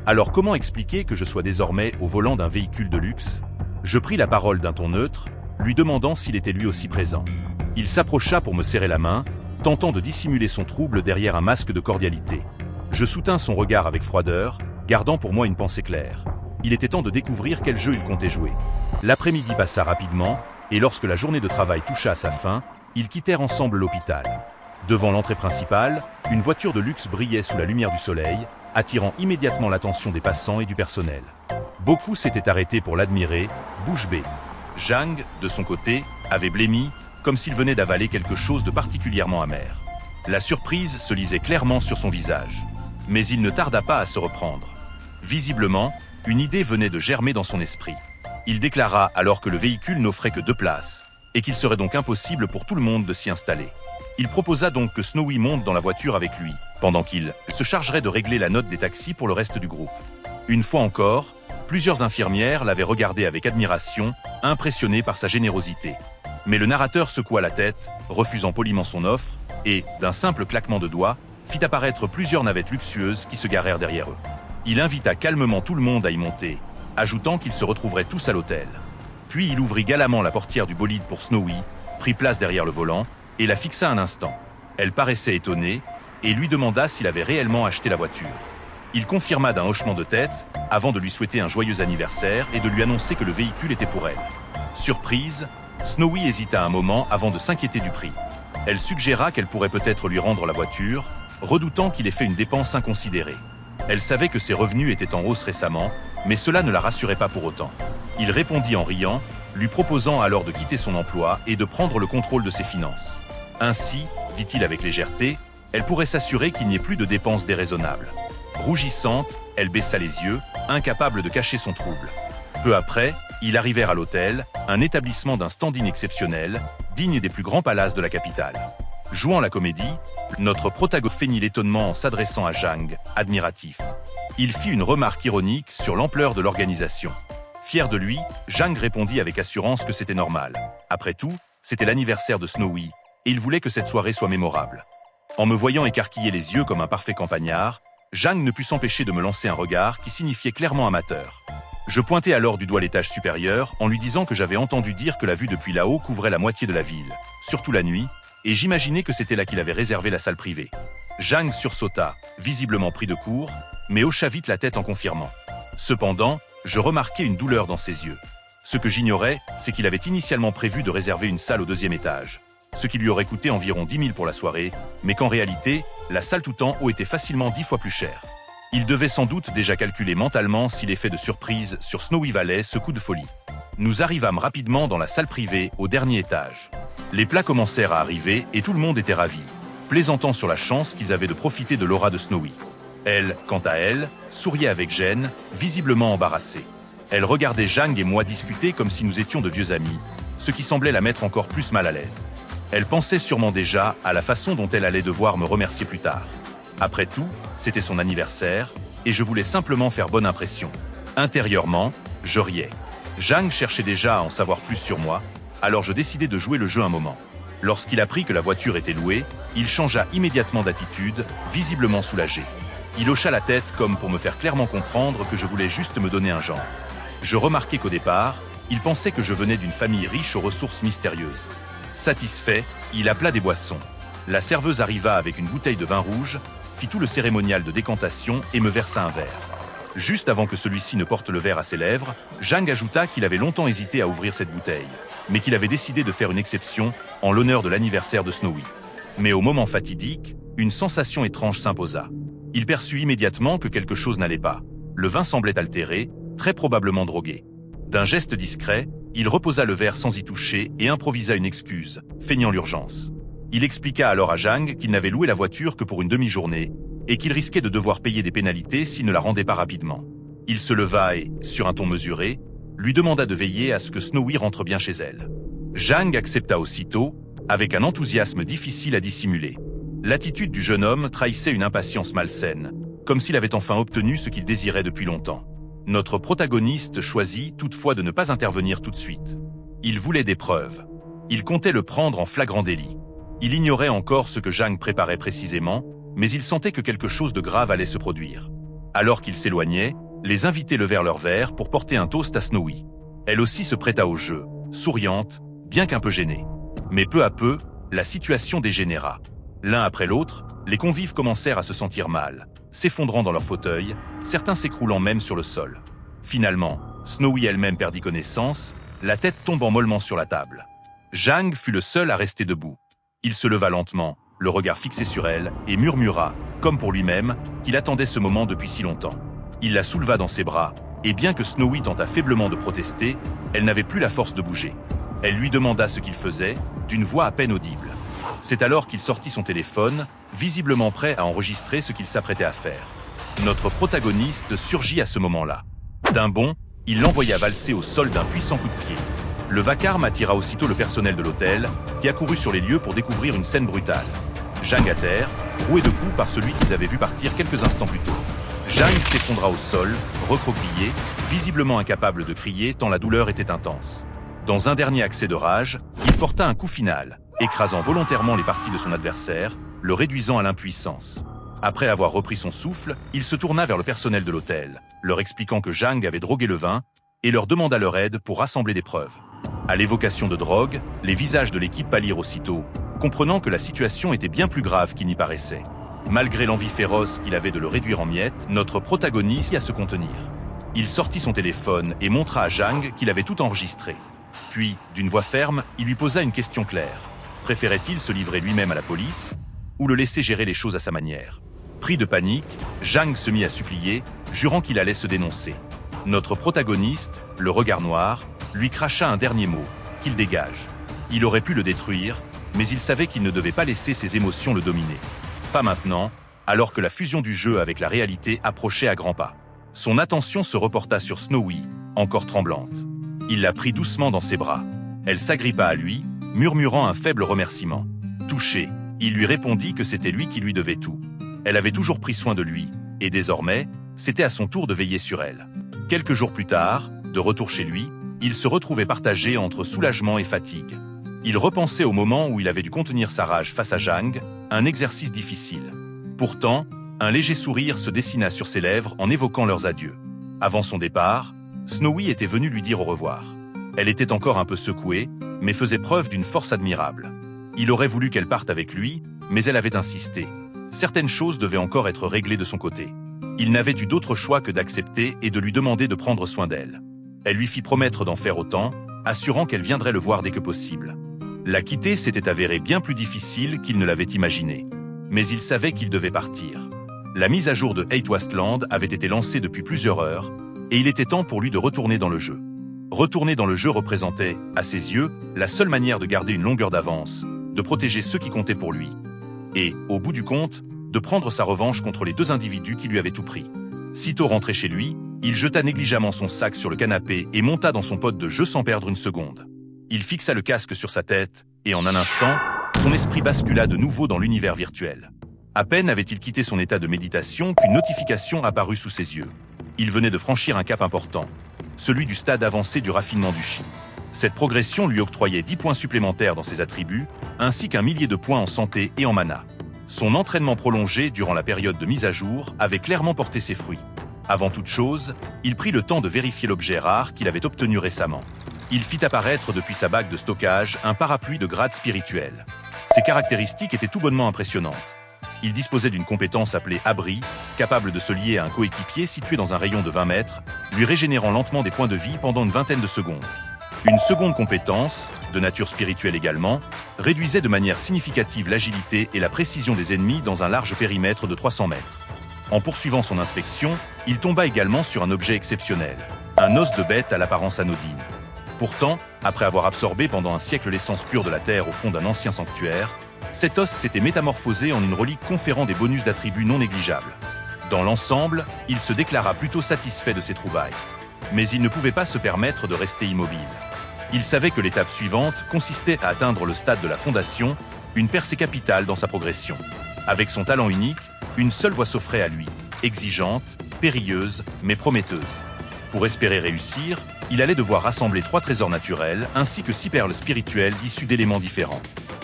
Alors comment expliquer que je sois désormais au volant d'un véhicule de luxe ? Je pris la parole d'un ton neutre, lui demandant s'il était lui aussi présent. Il s'approcha pour me serrer la main, tentant de dissimuler son trouble derrière un masque de cordialité. Je soutins son regard avec froideur, gardant pour moi une pensée claire. Il était temps de découvrir quel jeu il comptait jouer. L'après-midi passa rapidement, et lorsque la journée de travail toucha à sa fin, ils quittèrent ensemble l'hôpital. Devant l'entrée principale, une voiture de luxe brillait sous la lumière du soleil, attirant immédiatement l'attention des passants et du personnel. Beaucoup s'étaient arrêtés pour l'admirer, bouche bée. Zhang, de son côté, avait blêmi, comme s'il venait d'avaler quelque chose de particulièrement amer. La surprise se lisait clairement sur son visage. Mais il ne tarda pas à se reprendre. Visiblement, une idée venait de germer dans son esprit. Il déclara alors que le véhicule n'offrait que 2 places, et qu'il serait donc impossible pour tout le monde de s'y installer. Il proposa donc que Snowy monte dans la voiture avec lui, pendant qu'il se chargerait de régler la note des taxis pour le reste du groupe. Une fois encore, plusieurs infirmières l'avaient regardé avec admiration, impressionnées par sa générosité. Mais le narrateur secoua la tête, refusant poliment son offre, et, d'un simple claquement de doigts, fit apparaître plusieurs navettes luxueuses qui se garèrent derrière eux. Il invita calmement tout le monde à y monter, ajoutant qu'ils se retrouveraient tous à l'hôtel. Puis il ouvrit galamment la portière du bolide pour Snowy, prit place derrière le volant, et la fixa un instant. Elle paraissait étonnée, et lui demanda s'il avait réellement acheté la voiture. Il confirma d'un hochement de tête, avant de lui souhaiter un joyeux anniversaire et de lui annoncer que le véhicule était pour elle. Surprise, Snowy hésita un moment avant de s'inquiéter du prix. Elle suggéra qu'elle pourrait peut-être lui rendre la voiture, redoutant qu'il ait fait une dépense inconsidérée. Elle savait que ses revenus étaient en hausse récemment, mais cela ne la rassurait pas pour autant. Il répondit en riant, lui proposant alors de quitter son emploi et de prendre le contrôle de ses finances. Ainsi, dit-il avec légèreté, elle pourrait s'assurer qu'il n'y ait plus de dépenses déraisonnables. Rougissante, elle baissa les yeux, incapable de cacher son trouble. Peu après, ils arrivèrent à l'hôtel, un établissement d'un standing exceptionnel, digne des plus grands palaces de la capitale. Jouant la comédie, notre protagoniste feignit l'étonnement en s'adressant à Zhang, admiratif. Il fit une remarque ironique sur l'ampleur de l'organisation. Fier de lui, Zhang répondit avec assurance que c'était normal. Après tout, c'était l'anniversaire de Snowy, et il voulait que cette soirée soit mémorable. En me voyant écarquiller les yeux comme un parfait campagnard, Zhang ne put s'empêcher de me lancer un regard qui signifiait clairement amateur. Je pointai alors du doigt l'étage supérieur en lui disant que j'avais entendu dire que la vue depuis là-haut couvrait la moitié de la ville, surtout la nuit, et j'imaginais que c'était là qu'il avait réservé la salle privée. Zhang sursauta, visiblement pris de court, mais hocha vite la tête en confirmant. Cependant, je remarquai une douleur dans ses yeux. Ce que j'ignorais, c'est qu'il avait initialement prévu de réserver une salle au 2e étage, ce qui lui aurait coûté environ 10 000 pour la soirée, mais qu'en réalité, la salle tout en haut était facilement 10 fois plus chère. Il devait sans doute déjà calculer mentalement si l'effet de surprise sur Snowy valait ce coup de folie. Nous arrivâmes rapidement dans la salle privée au dernier étage. Les plats commencèrent à arriver et tout le monde était ravi, plaisantant sur la chance qu'ils avaient de profiter de l'aura de Snowy. Elle, quant à elle, souriait avec gêne, visiblement embarrassée. Elle regardait Zhang et moi discuter comme si nous étions de vieux amis, ce qui semblait la mettre encore plus mal à l'aise. Elle pensait sûrement déjà à la façon dont elle allait devoir me remercier plus tard. Après tout, c'était son anniversaire, et je voulais simplement faire bonne impression. Intérieurement, je riais. Zhang cherchait déjà à en savoir plus sur moi, alors je décidai de jouer le jeu un moment. Lorsqu'il apprit que la voiture était louée, il changea immédiatement d'attitude, visiblement soulagé. Il hocha la tête comme pour me faire clairement comprendre que je voulais juste me donner un genre. Je remarquai qu'au départ, il pensait que je venais d'une famille riche aux ressources mystérieuses. Satisfait, il appela des boissons. La serveuse arriva avec une bouteille de vin rouge, fit tout le cérémonial de décantation et me versa un verre. Juste avant que celui-ci ne porte le verre à ses lèvres, Zhang ajouta qu'il avait longtemps hésité à ouvrir cette bouteille, mais qu'il avait décidé de faire une exception en l'honneur de l'anniversaire de Snowy. Mais au moment fatidique, une sensation étrange s'imposa. Il perçut immédiatement que quelque chose n'allait pas. Le vin semblait altéré, très probablement drogué. D'un geste discret, il reposa le verre sans y toucher et improvisa une excuse, feignant l'urgence. Il expliqua alors à Zhang qu'il n'avait loué la voiture que pour une demi-journée et qu'il risquait de devoir payer des pénalités s'il ne la rendait pas rapidement. Il se leva et, sur un ton mesuré, lui demanda de veiller à ce que Snowy rentre bien chez elle. Zhang accepta aussitôt, avec un enthousiasme difficile à dissimuler. L'attitude du jeune homme trahissait une impatience malsaine, comme s'il avait enfin obtenu ce qu'il désirait depuis longtemps. Notre protagoniste choisit toutefois de ne pas intervenir tout de suite. Il voulait des preuves. Il comptait le prendre en flagrant délit. Il ignorait encore ce que Zhang préparait précisément, mais il sentait que quelque chose de grave allait se produire. Alors qu'il s'éloignait, les invités levèrent leur verre pour porter un toast à Snowy. Elle aussi se prêta au jeu, souriante, bien qu'un peu gêné. Mais peu à peu, la situation dégénéra. L'un après l'autre, les convives commencèrent à se sentir mal, s'effondrant dans leurs fauteuils, certains s'écroulant même sur le sol. Finalement, Snowy elle-même perdit connaissance, la tête tombant mollement sur la table. Jang fut le seul à rester debout. Il se leva lentement, le regard fixé sur elle, et murmura, comme pour lui-même, qu'il attendait ce moment depuis si longtemps. Il la souleva dans ses bras, et bien que Snowy tenta faiblement de protester, elle n'avait plus la force de bouger. Elle lui demanda ce qu'il faisait, d'une voix à peine audible. C'est alors qu'il sortit son téléphone, visiblement prêt à enregistrer ce qu'il s'apprêtait à faire. Notre protagoniste surgit à ce moment-là. D'un bond, il l'envoya valser au sol d'un puissant coup de pied. Le vacarme attira aussitôt le personnel de l'hôtel, qui accourut sur les lieux pour découvrir une scène brutale. Jang à terre, roué de coups par celui qu'ils avaient vu partir quelques instants plus tôt. Jang s'effondra au sol, recroquevillé, visiblement incapable de crier tant la douleur était intense. Dans un dernier accès de rage, il porta un coup final, écrasant volontairement les parties de son adversaire, le réduisant à l'impuissance. Après avoir repris son souffle, il se tourna vers le personnel de l'hôtel, leur expliquant que Jang avait drogué le vin, et leur demanda leur aide pour rassembler des preuves. À l'évocation de drogue, les visages de l'équipe pâlirent aussitôt, comprenant que la situation était bien plus grave qu'il n'y paraissait. Malgré l'envie féroce qu'il avait de le réduire en miettes, notre protagoniste à se contenir. Il sortit son téléphone et montra à Jang qu'il avait tout enregistré. Puis, d'une voix ferme, il lui posa une question claire. Préférait-il se livrer lui-même à la police ou le laisser gérer les choses à sa manière? Pris de panique, Jang se mit à supplier, jurant qu'il allait se dénoncer. Notre protagoniste, le regard noir, lui cracha un dernier mot, qu'il dégage. Il aurait pu le détruire, mais il savait qu'il ne devait pas laisser ses émotions le dominer. Pas maintenant, alors que la fusion du jeu avec la réalité approchait à grands pas. Son attention se reporta sur Snowy, encore tremblante. Il la prit doucement dans ses bras. Elle s'agrippa à lui, murmurant un faible remerciement. Touché, il lui répondit que c'était lui qui lui devait tout. Elle avait toujours pris soin de lui, et désormais, c'était à son tour de veiller sur elle. Quelques jours plus tard, de retour chez lui, il se retrouvait partagé entre soulagement et fatigue. Il repensait au moment où il avait dû contenir sa rage face à Jang, un exercice difficile. Pourtant, un léger sourire se dessina sur ses lèvres en évoquant leurs adieux. Avant son départ, Snowy était venue lui dire au revoir. Elle était encore un peu secouée, mais faisait preuve d'une force admirable. Il aurait voulu qu'elle parte avec lui, mais elle avait insisté. Certaines choses devaient encore être réglées de son côté. Il n'avait eu d'autre choix que d'accepter et de lui demander de prendre soin d'elle. Elle lui fit promettre d'en faire autant, assurant qu'elle viendrait le voir dès que possible. La quitter s'était avérée bien plus difficile qu'il ne l'avait imaginé. Mais il savait qu'il devait partir. La mise à jour de Hate Wasteland avait été lancée depuis plusieurs heures, et il était temps pour lui de retourner dans le jeu. Retourner dans le jeu représentait, à ses yeux, la seule manière de garder une longueur d'avance, de protéger ceux qui comptaient pour lui. Et, au bout du compte, de prendre sa revanche contre les deux individus qui lui avaient tout pris. Sitôt rentré chez lui, il jeta négligemment son sac sur le canapé et monta dans son poste de jeu sans perdre une seconde. Il fixa le casque sur sa tête, et en un instant, son esprit bascula de nouveau dans l'univers virtuel. À peine avait-il quitté son état de méditation qu'une notification apparut sous ses yeux. Il venait de franchir un cap important, celui du stade avancé du raffinement du chi. Cette progression lui octroyait 10 points supplémentaires dans ses attributs, ainsi qu'1 millier de points en santé et en mana. Son entraînement prolongé durant la période de mise à jour avait clairement porté ses fruits. Avant toute chose, il prit le temps de vérifier l'objet rare qu'il avait obtenu récemment. Il fit apparaître depuis sa bague de stockage un parapluie de grade spirituel. Ses caractéristiques étaient tout bonnement impressionnantes. Il disposait d'une compétence appelée Abri, capable de se lier à un coéquipier situé dans un rayon de 20 mètres, lui régénérant lentement des points de vie pendant une vingtaine de secondes. Une seconde compétence, de nature spirituelle également, réduisait de manière significative l'agilité et la précision des ennemis dans un large périmètre de 300 mètres. En poursuivant son inspection, il tomba également sur un objet exceptionnel, un os de bête à l'apparence anodine. Pourtant, après avoir absorbé pendant un siècle l'essence pure de la Terre au fond d'un ancien sanctuaire, cet os s'était métamorphosé en une relique conférant des bonus d'attributs non négligeables. Dans l'ensemble, il se déclara plutôt satisfait de ses trouvailles. Mais il ne pouvait pas se permettre de rester immobile. Il savait que l'étape suivante consistait à atteindre le stade de la fondation, une percée capitale dans sa progression. Avec son talent unique, une seule voie s'offrait à lui, exigeante, périlleuse, mais prometteuse. Pour espérer réussir, il allait devoir rassembler 3 trésors naturels ainsi que 6 perles spirituelles issues d'éléments différents.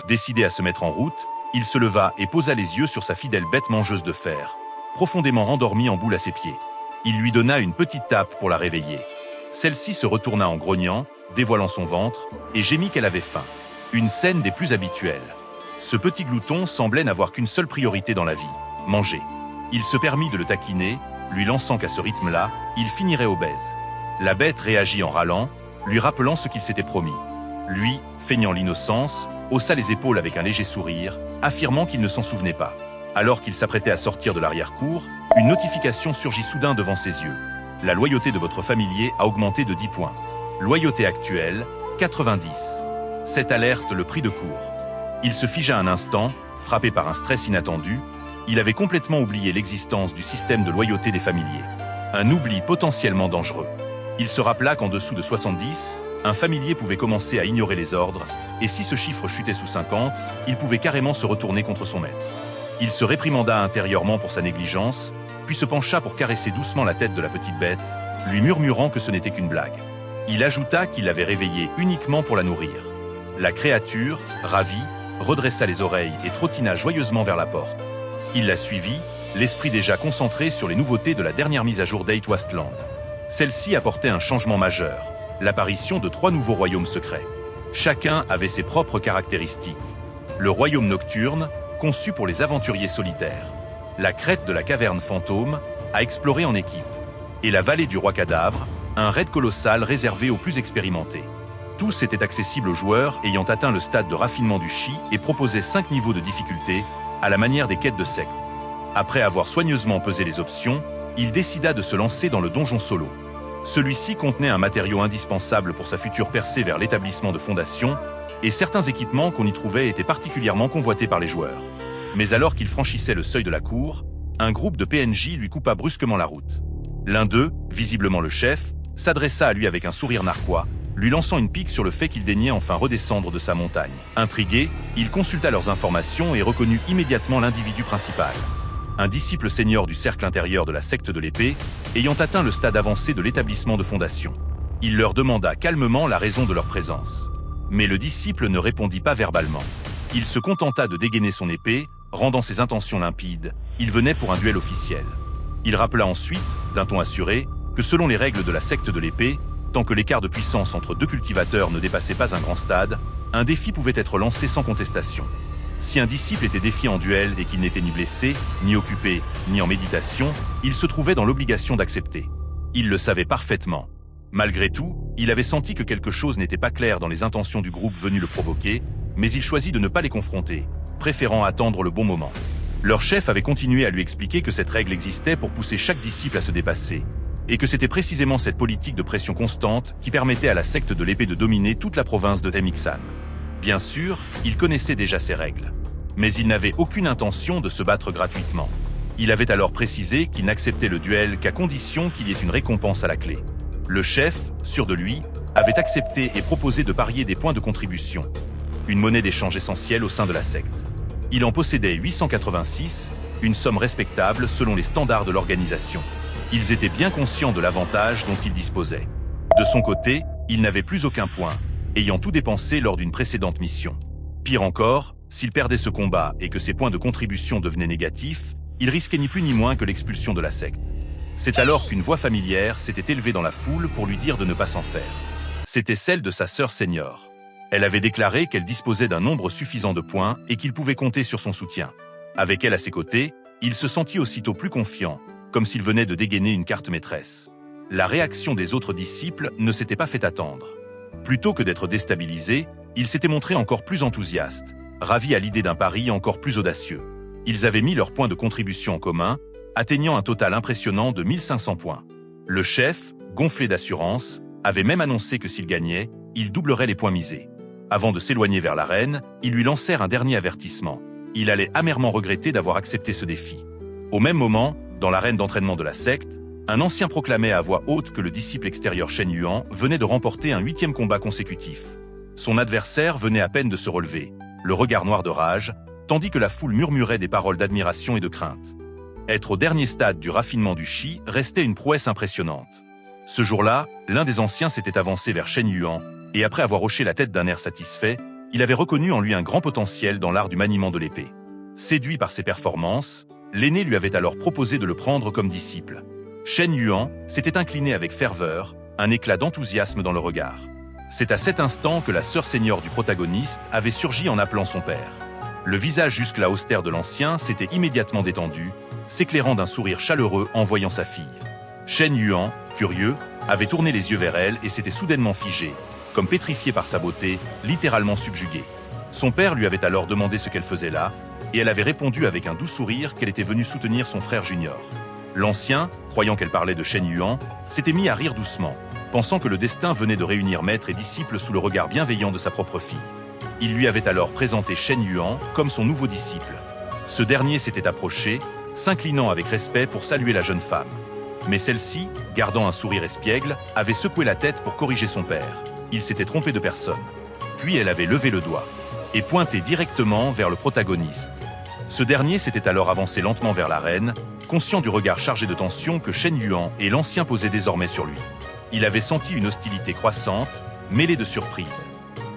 Décidé à se mettre en route, il se leva et posa les yeux sur sa fidèle bête mangeuse de fer, profondément rendormie en boule à ses pieds. Il lui donna une petite tape pour la réveiller. Celle-ci se retourna en grognant, dévoilant son ventre, et gémit qu'elle avait faim. Une scène des plus habituelles. Ce petit glouton semblait n'avoir qu'une seule priorité dans la vie, manger. Il se permit de le taquiner, lui lançant qu'à ce rythme-là, il finirait obèse. La bête réagit en râlant, lui rappelant ce qu'il s'était promis. Lui, feignant l'innocence, haussa les épaules avec un léger sourire, affirmant qu'il ne s'en souvenait pas. Alors qu'il s'apprêtait à sortir de l'arrière-cour, une notification surgit soudain devant ses yeux. La loyauté de votre familier a augmenté de 10 points. Loyauté actuelle, 90. Cette alerte le prit de court. Il se figea un instant, frappé par un stress inattendu. Il avait complètement oublié l'existence du système de loyauté des familiers. Un oubli potentiellement dangereux. Il se rappela qu'en dessous de 70, un familier pouvait commencer à ignorer les ordres, et si ce chiffre chutait sous 50, il pouvait carrément se retourner contre son maître. Il se réprimanda intérieurement pour sa négligence, puis se pencha pour caresser doucement la tête de la petite bête, lui murmurant que ce n'était qu'une blague. Il ajouta qu'il l'avait réveillée uniquement pour la nourrir. La créature, ravie, redressa les oreilles et trottina joyeusement vers la porte. Il la suivit, l'esprit déjà concentré sur les nouveautés de la dernière mise à jour d'Eight Wastland. Celle-ci apportait un changement majeur, l'apparition de 3 nouveaux royaumes secrets. Chacun avait ses propres caractéristiques. Le royaume nocturne, conçu pour les aventuriers solitaires. La crête de la caverne fantôme, à explorer en équipe. Et la vallée du roi cadavre, un raid colossal réservé aux plus expérimentés. Tous étaient accessibles aux joueurs ayant atteint le stade de raffinement du chi et proposaient 5 niveaux de difficulté, à la manière des quêtes de secte. Après avoir soigneusement pesé les options, il décida de se lancer dans le donjon solo. Celui-ci contenait un matériau indispensable pour sa future percée vers l'établissement de fondation, et certains équipements qu'on y trouvait étaient particulièrement convoités par les joueurs. Mais alors qu'il franchissait le seuil de la cour, un groupe de PNJ lui coupa brusquement la route. L'un d'eux, visiblement le chef, s'adressa à lui avec un sourire narquois, lui lançant une pique sur le fait qu'il daignait enfin redescendre de sa montagne. Intrigué, il consulta leurs informations et reconnut immédiatement l'individu principal. Un disciple senior du cercle intérieur de la secte de l'épée, ayant atteint le stade avancé de l'établissement de fondation. Il leur demanda calmement la raison de leur présence. Mais le disciple ne répondit pas verbalement. Il se contenta de dégainer son épée, rendant ses intentions limpides. Il venait pour un duel officiel. Il rappela ensuite, d'un ton assuré, que selon les règles de la secte de l'épée, tant que l'écart de puissance entre 2 cultivateurs ne dépassait pas un grand stade, un défi pouvait être lancé sans contestation. Si un disciple était défié en duel et qu'il n'était ni blessé, ni occupé, ni en méditation, il se trouvait dans l'obligation d'accepter. Il le savait parfaitement. Malgré tout, il avait senti que quelque chose n'était pas clair dans les intentions du groupe venu le provoquer, mais il choisit de ne pas les confronter, préférant attendre le bon moment. Leur chef avait continué à lui expliquer que cette règle existait pour pousser chaque disciple à se dépasser, et que c'était précisément cette politique de pression constante qui permettait à la secte de l'épée de dominer toute la province de Temixan. Bien sûr, il connaissait déjà ces règles, mais il n'avait aucune intention de se battre gratuitement. Il avait alors précisé qu'il n'acceptait le duel qu'à condition qu'il y ait une récompense à la clé. Le chef, sûr de lui, avait accepté et proposé de parier des points de contribution, une monnaie d'échange essentielle au sein de la secte. Il en possédait 886, une somme respectable selon les standards de l'organisation. Ils étaient bien conscients de l'avantage dont ils disposaient. De son côté, il n'avait plus aucun point, ayant tout dépensé lors d'une précédente mission. Pire encore, s'il perdait ce combat et que ses points de contribution devenaient négatifs, il risquait ni plus ni moins que l'expulsion de la secte. C'est alors qu'une voix familière s'était élevée dans la foule pour lui dire de ne pas s'en faire. C'était celle de sa sœur senior. Elle avait déclaré qu'elle disposait d'un nombre suffisant de points et qu'il pouvait compter sur son soutien. Avec elle à ses côtés, il se sentit aussitôt plus confiant, comme s'il venait de dégainer une carte maîtresse. La réaction des autres disciples ne s'était pas fait attendre. Plutôt que d'être déstabilisé, il s'était montré encore plus enthousiaste, ravi à l'idée d'un pari encore plus audacieux. Ils avaient mis leurs points de contribution en commun, atteignant un total impressionnant de 1500 points. Le chef, gonflé d'assurance, avait même annoncé que s'il gagnait, il doublerait les points misés. Avant de s'éloigner vers l'arène, ils lui lancèrent un dernier avertissement. Il allait amèrement regretter d'avoir accepté ce défi. Au même moment, dans l'arène d'entraînement de la secte, un ancien proclamait à voix haute que le disciple extérieur Shen Yuan venait de remporter un 8e combat consécutif. Son adversaire venait à peine de se relever, le regard noir de rage, tandis que la foule murmurait des paroles d'admiration et de crainte. Être au dernier stade du raffinement du chi restait une prouesse impressionnante. Ce jour-là, l'un des anciens s'était avancé vers Shen Yuan, et après avoir hoché la tête d'un air satisfait, il avait reconnu en lui un grand potentiel dans l'art du maniement de l'épée. Séduit par ses performances, l'aîné lui avait alors proposé de le prendre comme disciple. Shen Yuan s'était incliné avec ferveur, un éclat d'enthousiasme dans le regard. C'est à cet instant que la sœur senior du protagoniste avait surgi en appelant son père. Le visage jusque-là austère de l'ancien s'était immédiatement détendu, s'éclairant d'un sourire chaleureux en voyant sa fille. Shen Yuan, curieux, avait tourné les yeux vers elle et s'était soudainement figé, comme pétrifié par sa beauté, littéralement subjugué. Son père lui avait alors demandé ce qu'elle faisait là, et elle avait répondu avec un doux sourire qu'elle était venue soutenir son frère junior. L'ancien, croyant qu'elle parlait de Shen Yuan, s'était mis à rire doucement, pensant que le destin venait de réunir maître et disciple sous le regard bienveillant de sa propre fille. Il lui avait alors présenté Shen Yuan comme son nouveau disciple. Ce dernier s'était approché, s'inclinant avec respect pour saluer la jeune femme. Mais celle-ci, gardant un sourire espiègle, avait secoué la tête pour corriger son père. Il s'était trompé de personne. Puis elle avait levé le doigt et pointé directement vers le protagoniste. Ce dernier s'était alors avancé lentement vers la reine, conscient du regard chargé de tension que Shen Yuan et l'ancien posaient désormais sur lui. Il avait senti une hostilité croissante, mêlée de surprise.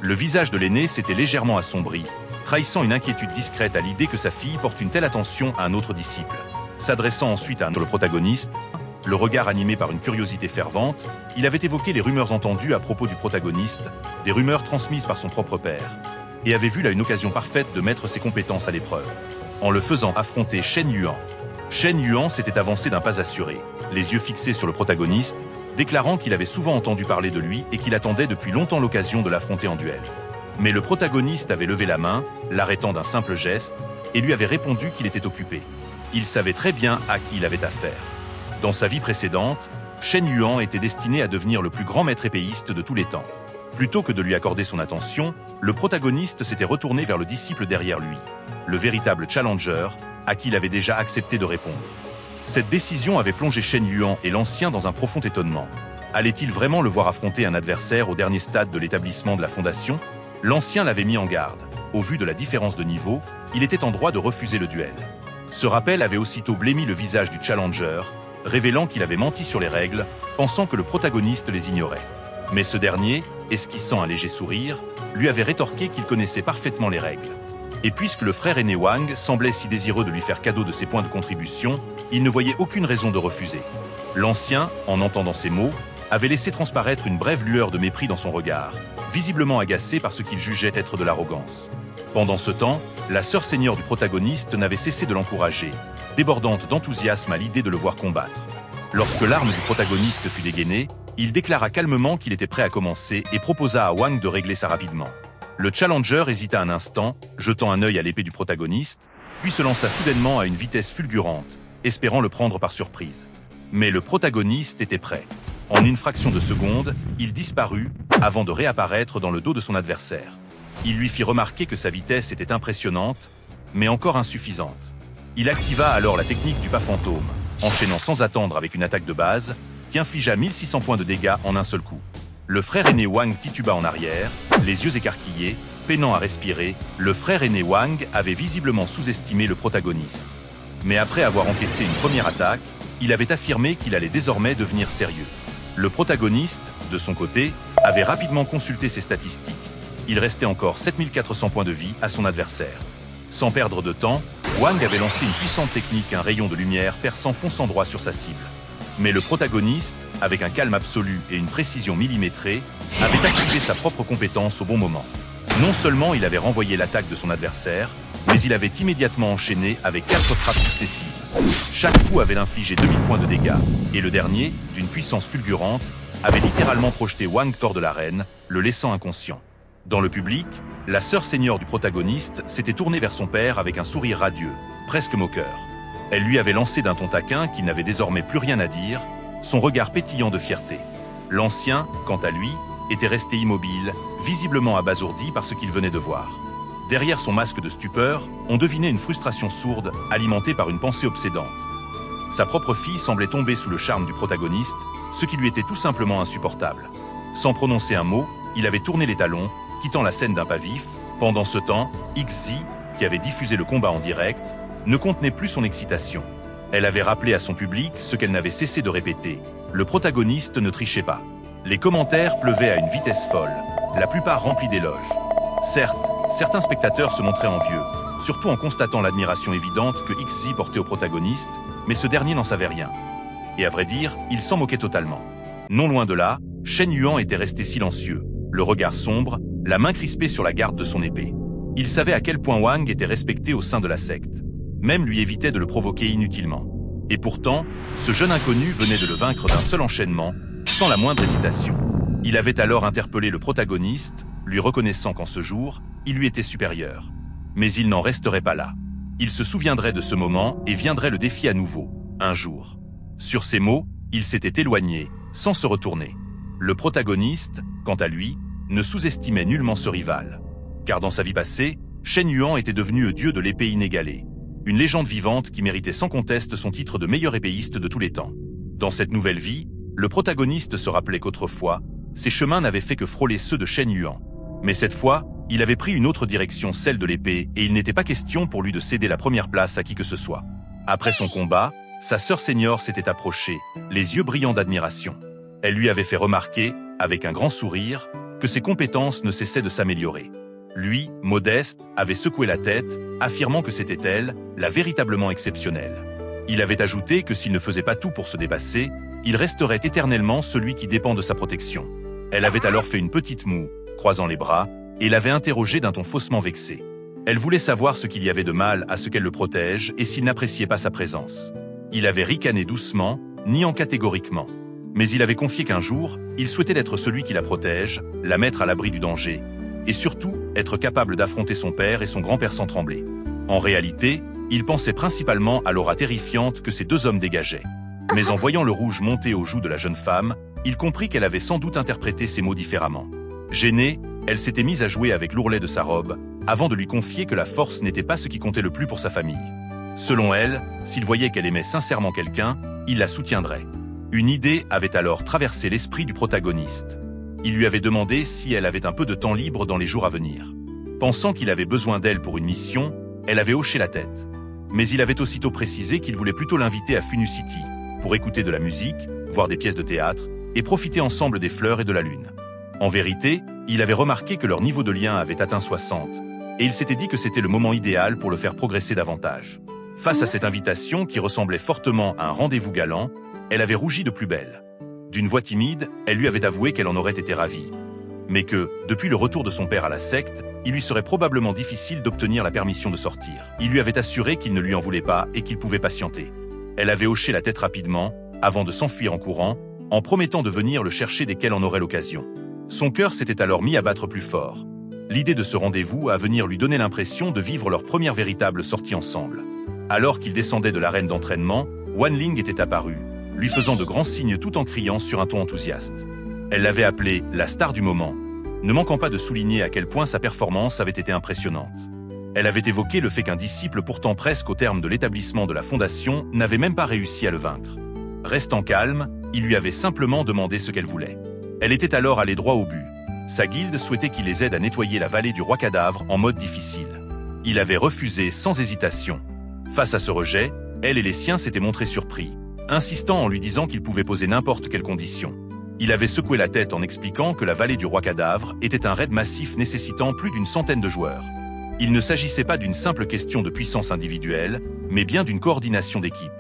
Le visage de l'aîné s'était légèrement assombri, trahissant une inquiétude discrète à l'idée que sa fille porte une telle attention à un autre disciple. S'adressant ensuite à le protagoniste, le regard animé par une curiosité fervente, il avait évoqué les rumeurs entendues à propos du protagoniste, des rumeurs transmises par son propre père, et avait vu là une occasion parfaite de mettre ses compétences à l'épreuve, en le faisant affronter Shen Yuan. Shen Yuan s'était avancé d'un pas assuré, les yeux fixés sur le protagoniste, déclarant qu'il avait souvent entendu parler de lui et qu'il attendait depuis longtemps l'occasion de l'affronter en duel. Mais le protagoniste avait levé la main, l'arrêtant d'un simple geste, et lui avait répondu qu'il était occupé. Il savait très bien à qui il avait affaire. Dans sa vie précédente, Shen Yuan était destiné à devenir le plus grand maître épéiste de tous les temps. Plutôt que de lui accorder son attention, le protagoniste s'était retourné vers le disciple derrière lui, le véritable challenger, à qui il avait déjà accepté de répondre. Cette décision avait plongé Shen Yuan et l'ancien dans un profond étonnement. Allait-il vraiment le voir affronter un adversaire au dernier stade de l'établissement de la fondation? L'ancien l'avait mis en garde. Au vu de la différence de niveau, il était en droit de refuser le duel. Ce rappel avait aussitôt blêmi le visage du challenger, révélant qu'il avait menti sur les règles, pensant que le protagoniste les ignorait. Mais ce dernier, esquissant un léger sourire, lui avait rétorqué qu'il connaissait parfaitement les règles. Et puisque le frère aîné Wang semblait si désireux de lui faire cadeau de ses points de contribution, il ne voyait aucune raison de refuser. L'ancien, en entendant ces mots, avait laissé transparaître une brève lueur de mépris dans son regard, visiblement agacé par ce qu'il jugeait être de l'arrogance. Pendant ce temps, la sœur senior du protagoniste n'avait cessé de l'encourager, débordante d'enthousiasme à l'idée de le voir combattre. Lorsque l'arme du protagoniste fut dégainée, il déclara calmement qu'il était prêt à commencer et proposa à Wang de régler ça rapidement. Le challenger hésita un instant, jetant un œil à l'épée du protagoniste, puis se lança soudainement à une vitesse fulgurante, espérant le prendre par surprise. Mais le protagoniste était prêt. En une fraction de seconde, il disparut, avant de réapparaître dans le dos de son adversaire. Il lui fit remarquer que sa vitesse était impressionnante, mais encore insuffisante. Il activa alors la technique du pas fantôme, enchaînant sans attendre avec une attaque de base, qui infligea 1600 points de dégâts en un seul coup. Le frère aîné Wang tituba en arrière, les yeux écarquillés, peinant à respirer. Le frère aîné Wang avait visiblement sous-estimé le protagoniste. Mais après avoir encaissé une première attaque, il avait affirmé qu'il allait désormais devenir sérieux. Le protagoniste, de son côté, avait rapidement consulté ses statistiques. Il restait encore 7400 points de vie à son adversaire. Sans perdre de temps, Wang avait lancé une puissante technique, un rayon de lumière perçant fonçant droit sur sa cible. Mais le protagoniste, avec un calme absolu et une précision millimétrée, avait activé sa propre compétence au bon moment. Non seulement il avait renvoyé l'attaque de son adversaire, mais il avait immédiatement enchaîné avec 4 frappes successives. Chaque coup avait infligé 2000 points de dégâts, et le dernier, d'une puissance fulgurante, avait littéralement projeté Wang hors de l'arène, le laissant inconscient. Dans le public, la sœur senior du protagoniste s'était tournée vers son père avec un sourire radieux, presque moqueur. Elle lui avait lancé d'un ton taquin qu'il n'avait désormais plus rien à dire, son regard pétillant de fierté. L'ancien, quant à lui, était resté immobile, visiblement abasourdi par ce qu'il venait de voir. Derrière son masque de stupeur, on devinait une frustration sourde, alimentée par une pensée obsédante. Sa propre fille semblait tomber sous le charme du protagoniste, ce qui lui était tout simplement insupportable. Sans prononcer un mot, il avait tourné les talons, quittant la scène d'un pas vif. Pendant ce temps, XZ, qui avait diffusé le combat en direct, ne contenait plus son excitation. Elle avait rappelé à son public ce qu'elle n'avait cessé de répéter. Le protagoniste ne trichait pas. Les commentaires pleuvaient à une vitesse folle, la plupart remplis d'éloges. Certes, certains spectateurs se montraient envieux, surtout en constatant l'admiration évidente que XZ portait au protagoniste, mais ce dernier n'en savait rien. Et à vrai dire, il s'en moquait totalement. Non loin de là, Shen Yuan était resté silencieux, le regard sombre, la main crispée sur la garde de son épée. Il savait à quel point Wang était respecté au sein de la secte. Même lui évitait de le provoquer inutilement. Et pourtant, ce jeune inconnu venait de le vaincre d'un seul enchaînement, sans la moindre hésitation. Il avait alors interpellé le protagoniste, lui reconnaissant qu'en ce jour, il lui était supérieur. Mais il n'en resterait pas là. Il se souviendrait de ce moment et viendrait le défier à nouveau, un jour. Sur ces mots, il s'était éloigné, sans se retourner. Le protagoniste, quant à lui, ne sous-estimait nullement ce rival. Car dans sa vie passée, Shen Yuan était devenu dieu de l'épée inégalée. Une légende vivante qui méritait sans conteste son titre de meilleur épéiste de tous les temps. Dans cette nouvelle vie, le protagoniste se rappelait qu'autrefois, ses chemins n'avaient fait que frôler ceux de Shen Yuan. Mais cette fois, il avait pris une autre direction, celle de l'épée, et il n'était pas question pour lui de céder la première place à qui que ce soit. Après son combat, sa sœur senior s'était approchée, les yeux brillants d'admiration. Elle lui avait fait remarquer, avec un grand sourire, que ses compétences ne cessaient de s'améliorer. Lui, modeste, avait secoué la tête, affirmant que c'était elle, la véritablement exceptionnelle. Il avait ajouté que s'il ne faisait pas tout pour se dépasser, il resterait éternellement celui qui dépend de sa protection. Elle avait alors fait une petite moue, croisant les bras, et l'avait interrogé d'un ton faussement vexé. Elle voulait savoir ce qu'il y avait de mal à ce qu'elle le protège et s'il n'appréciait pas sa présence. Il avait ricané doucement, niant catégoriquement. Mais il avait confié qu'un jour, il souhaitait être celui qui la protège, la mettre à l'abri du danger, et surtout être capable d'affronter son père et son grand-père sans trembler. En réalité, il pensait principalement à l'aura terrifiante que ces deux hommes dégageaient. Mais en voyant le rouge monter aux joues de la jeune femme, il comprit qu'elle avait sans doute interprété ces mots différemment. Gênée, elle s'était mise à jouer avec l'ourlet de sa robe, avant de lui confier que la force n'était pas ce qui comptait le plus pour sa famille. Selon elle, s'il voyait qu'elle aimait sincèrement quelqu'un, il la soutiendrait. Une idée avait alors traversé l'esprit du protagoniste. Il lui avait demandé si elle avait un peu de temps libre dans les jours à venir. Pensant qu'il avait besoin d'elle pour une mission, elle avait hoché la tête. Mais il avait aussitôt précisé qu'il voulait plutôt l'inviter à Funu City, pour écouter de la musique, voir des pièces de théâtre, et profiter ensemble des fleurs et de la lune. En vérité, il avait remarqué que leur niveau de lien avait atteint 60, et il s'était dit que c'était le moment idéal pour le faire progresser davantage. Face à cette invitation qui ressemblait fortement à un rendez-vous galant, elle avait rougi de plus belle. D'une voix timide, elle lui avait avoué qu'elle en aurait été ravie. Mais que, depuis le retour de son père à la secte, il lui serait probablement difficile d'obtenir la permission de sortir. Il lui avait assuré qu'il ne lui en voulait pas et qu'il pouvait patienter. Elle avait hoché la tête rapidement, avant de s'enfuir en courant, en promettant de venir le chercher dès qu'elle en aurait l'occasion. Son cœur s'était alors mis à battre plus fort. L'idée de ce rendez-vous à venir lui donnait l'impression de vivre leur première véritable sortie ensemble. Alors qu'il descendait de l'arène d'entraînement, Wan Ling était apparu, lui faisant de grands signes tout en criant sur un ton enthousiaste. Elle l'avait appelé la star du moment, ne manquant pas de souligner à quel point sa performance avait été impressionnante. Elle avait évoqué le fait qu'un disciple pourtant presque au terme de l'établissement de la fondation n'avait même pas réussi à le vaincre. Restant calme, il lui avait simplement demandé ce qu'elle voulait. Elle était alors allée droit au but. Sa guilde souhaitait qu'il les aide à nettoyer la vallée du roi cadavre en mode difficile. Il avait refusé sans hésitation. Face à ce rejet, elle et les siens s'étaient montrés surpris, insistant en lui disant qu'il pouvait poser n'importe quelle condition. Il avait secoué la tête en expliquant que la vallée du roi cadavre était un raid massif nécessitant plus d'une centaine de joueurs. Il ne s'agissait pas d'une simple question de puissance individuelle, mais bien d'une coordination d'équipe.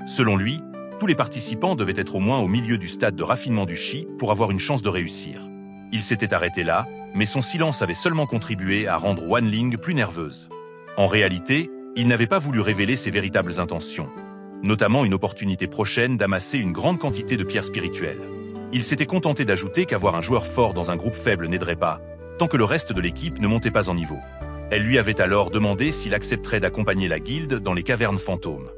Selon lui, tous les participants devaient être au moins au milieu du stade de raffinement du chi pour avoir une chance de réussir. Il s'était arrêté là, mais son silence avait seulement contribué à rendre Wan Ling plus nerveuse. En réalité, il n'avait pas voulu révéler ses véritables intentions, notamment une opportunité prochaine d'amasser une grande quantité de pierres spirituelles. Il s'était contenté d'ajouter qu'avoir un joueur fort dans un groupe faible n'aiderait pas, tant que le reste de l'équipe ne montait pas en niveau. Elle lui avait alors demandé s'il accepterait d'accompagner la guilde dans les cavernes fantômes.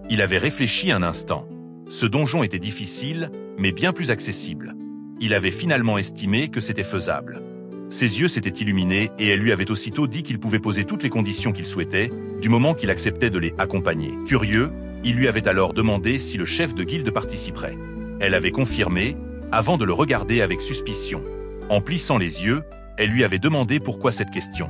Il avait réfléchi un instant. Ce donjon était difficile, mais bien plus accessible. Il avait finalement estimé que c'était faisable. Ses yeux s'étaient illuminés et elle lui avait aussitôt dit qu'il pouvait poser toutes les conditions qu'il souhaitait, du moment qu'il acceptait de les accompagner. Curieux, il lui avait alors demandé si le chef de guilde participerait. Elle avait confirmé, avant de le regarder avec suspicion. En plissant les yeux, elle lui avait demandé pourquoi cette question.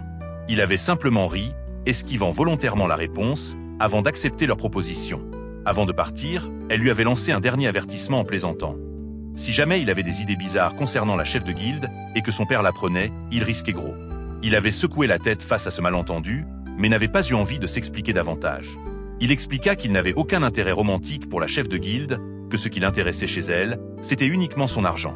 Il avait simplement ri, esquivant volontairement la réponse, avant d'accepter leur proposition. Avant de partir, elle lui avait lancé un dernier avertissement en plaisantant. Si jamais il avait des idées bizarres concernant la chef de guilde et que son père l'apprenait, il risquait gros. Il avait secoué la tête face à ce malentendu, mais n'avait pas eu envie de s'expliquer davantage. Il expliqua qu'il n'avait aucun intérêt romantique pour la chef de guilde, que ce qui l'intéressait chez elle, c'était uniquement son argent.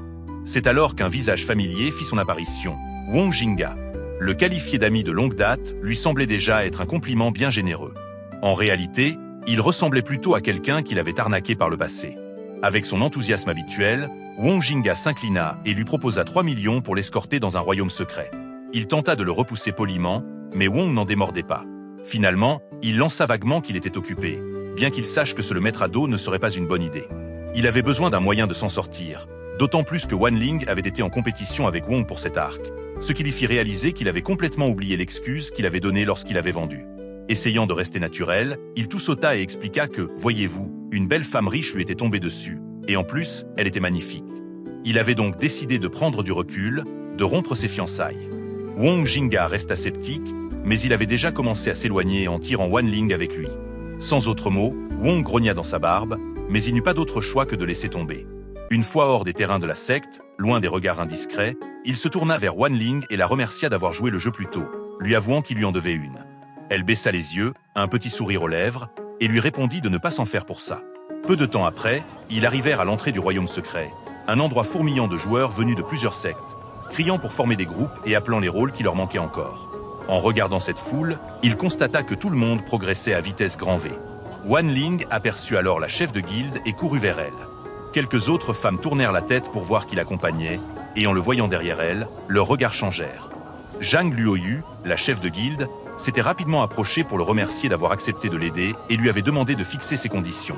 C'est alors qu'un visage familier fit son apparition, Wang Jingga. Le qualifier d'ami de longue date lui semblait déjà être un compliment bien généreux. En réalité, il ressemblait plutôt à quelqu'un qui l'avait arnaqué par le passé. Avec son enthousiasme habituel, Wang Jingga s'inclina et lui proposa 3 millions pour l'escorter dans un royaume secret. Il tenta de le repousser poliment, mais Wang n'en démordait pas. Finalement, il lança vaguement qu'il était occupé, bien qu'il sache que se le mettre à dos ne serait pas une bonne idée. Il avait besoin d'un moyen de s'en sortir, d'autant plus que Wan Ling avait été en compétition avec Wang pour cet arc, ce qui lui fit réaliser qu'il avait complètement oublié l'excuse qu'il avait donnée lorsqu'il avait vendu. Essayant de rester naturel, il tout sauta et expliqua que, voyez-vous, une belle femme riche lui était tombée dessus, et en plus, elle était magnifique. Il avait donc décidé de prendre du recul, de rompre ses fiançailles. Wang Jingga resta sceptique, mais il avait déjà commencé à s'éloigner en tirant Wan Ling avec lui. Sans autre mot, Wang grogna dans sa barbe, mais il n'eut pas d'autre choix que de laisser tomber. Une fois hors des terrains de la secte, loin des regards indiscrets, il se tourna vers Wan Ling et la remercia d'avoir joué le jeu plus tôt, lui avouant qu'il lui en devait une. Elle baissa les yeux, un petit sourire aux lèvres, et lui répondit de ne pas s'en faire pour ça. Peu de temps après, ils arrivèrent à l'entrée du royaume secret, un endroit fourmillant de joueurs venus de plusieurs sectes, criant pour former des groupes et appelant les rôles qui leur manquaient encore. En regardant cette foule, il constata que tout le monde progressait à vitesse grand V. Wan Ling aperçut alors la chef de guilde et courut vers elle. Quelques autres femmes tournèrent la tête pour voir qui l'accompagnait, et en le voyant derrière elle, leurs regards changèrent. Zhang Luoyu, la chef de guilde, s'était rapidement approchée pour le remercier d'avoir accepté de l'aider et lui avait demandé de fixer ses conditions.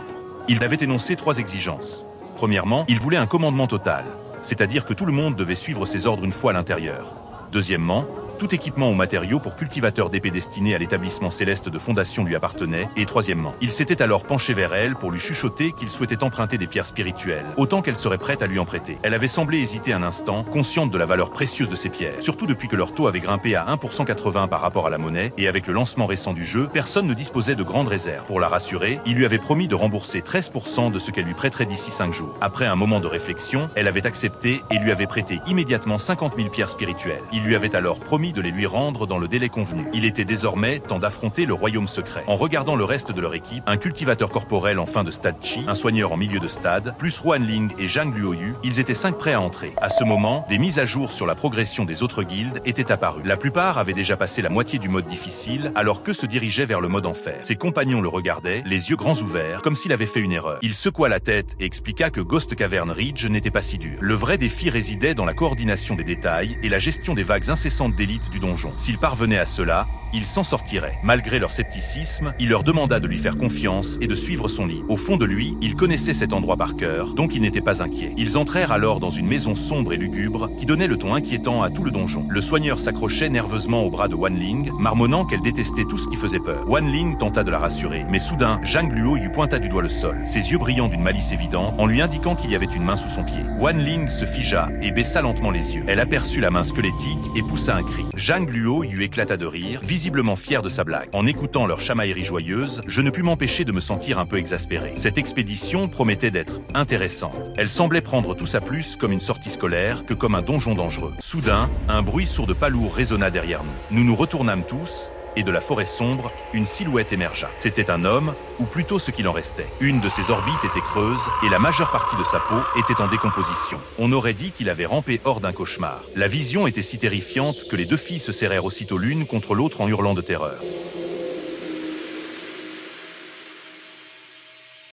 Il avait énoncé 3 exigences. Premièrement, il voulait un commandement total, c'est-à-dire que tout le monde devait suivre ses ordres une fois à l'intérieur. Deuxièmement, tout équipement ou matériau pour cultivateur d'épées destiné à l'établissement céleste de Fondation lui appartenait. Et troisièmement, il s'était alors penché vers elle pour lui chuchoter qu'il souhaitait emprunter des pierres spirituelles, autant qu'elle serait prête à lui en prêter. Elle avait semblé hésiter un instant, consciente de la valeur précieuse de ces pierres, surtout depuis que leur taux avait grimpé à 1,80 par rapport à la monnaie, et avec le lancement récent du jeu, personne ne disposait de grandes réserves. Pour la rassurer, il lui avait promis de rembourser 13% de ce qu'elle lui prêterait d'ici 5 jours. Après un moment de réflexion, elle avait accepté et lui avait prêté immédiatement 50 000 pierres spirituelles. Il lui avait alors promis de les lui rendre dans le délai convenu. Il était désormais temps d'affronter le royaume secret. En regardant le reste de leur équipe, un cultivateur corporel en fin de stade Chi, un soigneur en milieu de stade, plus Wan Ling et Zhang Luoyu, ils étaient 5 prêts à entrer. À ce moment, des mises à jour sur la progression des autres guildes étaient apparues. La plupart avaient déjà passé la moitié du mode difficile, alors que se dirigeaient vers le mode enfer. Ses compagnons le regardaient, les yeux grands ouverts, comme s'il avait fait une erreur. Il secoua la tête et expliqua que Ghost Cavern Ridge n'était pas si dur. Le vrai défi résidait dans la coordination des détails et la gestion des vagues incessantes d'élite du donjon. S'ils parvenaient à cela, ils s'en sortiraient. Malgré leur scepticisme, il leur demanda de lui faire confiance et de suivre son lit. Au fond de lui, il connaissait cet endroit par cœur, donc il n'était pas inquiet. Ils entrèrent alors dans une maison sombre et lugubre qui donnait le ton inquiétant à tout le donjon. Le soigneur s'accrochait nerveusement au bras de Wan Ling, marmonnant qu'elle détestait tout ce qui faisait peur. Wan Ling tenta de la rassurer, mais soudain, Zhang Luo lui pointa du doigt le sol, ses yeux brillant d'une malice évidente, en lui indiquant qu'il y avait une main sous son pied. Wan Ling se figea et baissa lentement les yeux. Elle aperçut la main squelettique et poussa un cri. Zhang Luo lui éclata de rire, visiblement fier de sa blague. En écoutant leur chamaillerie joyeuse, je ne pus m'empêcher de me sentir un peu exaspéré. Cette expédition promettait d'être intéressante. Elle semblait prendre tout ça plus comme une sortie scolaire que comme un donjon dangereux. Soudain, un bruit sourd de pas lourd résonna derrière nous. Nous nous retournâmes tous, et de la forêt sombre, une silhouette émergea. C'était un homme, ou plutôt ce qu'il en restait. Une de ses orbites était creuse, et la majeure partie de sa peau était en décomposition. On aurait dit qu'il avait rampé hors d'un cauchemar. La vision était si terrifiante que les 2 filles se serrèrent aussitôt l'une contre l'autre en hurlant de terreur.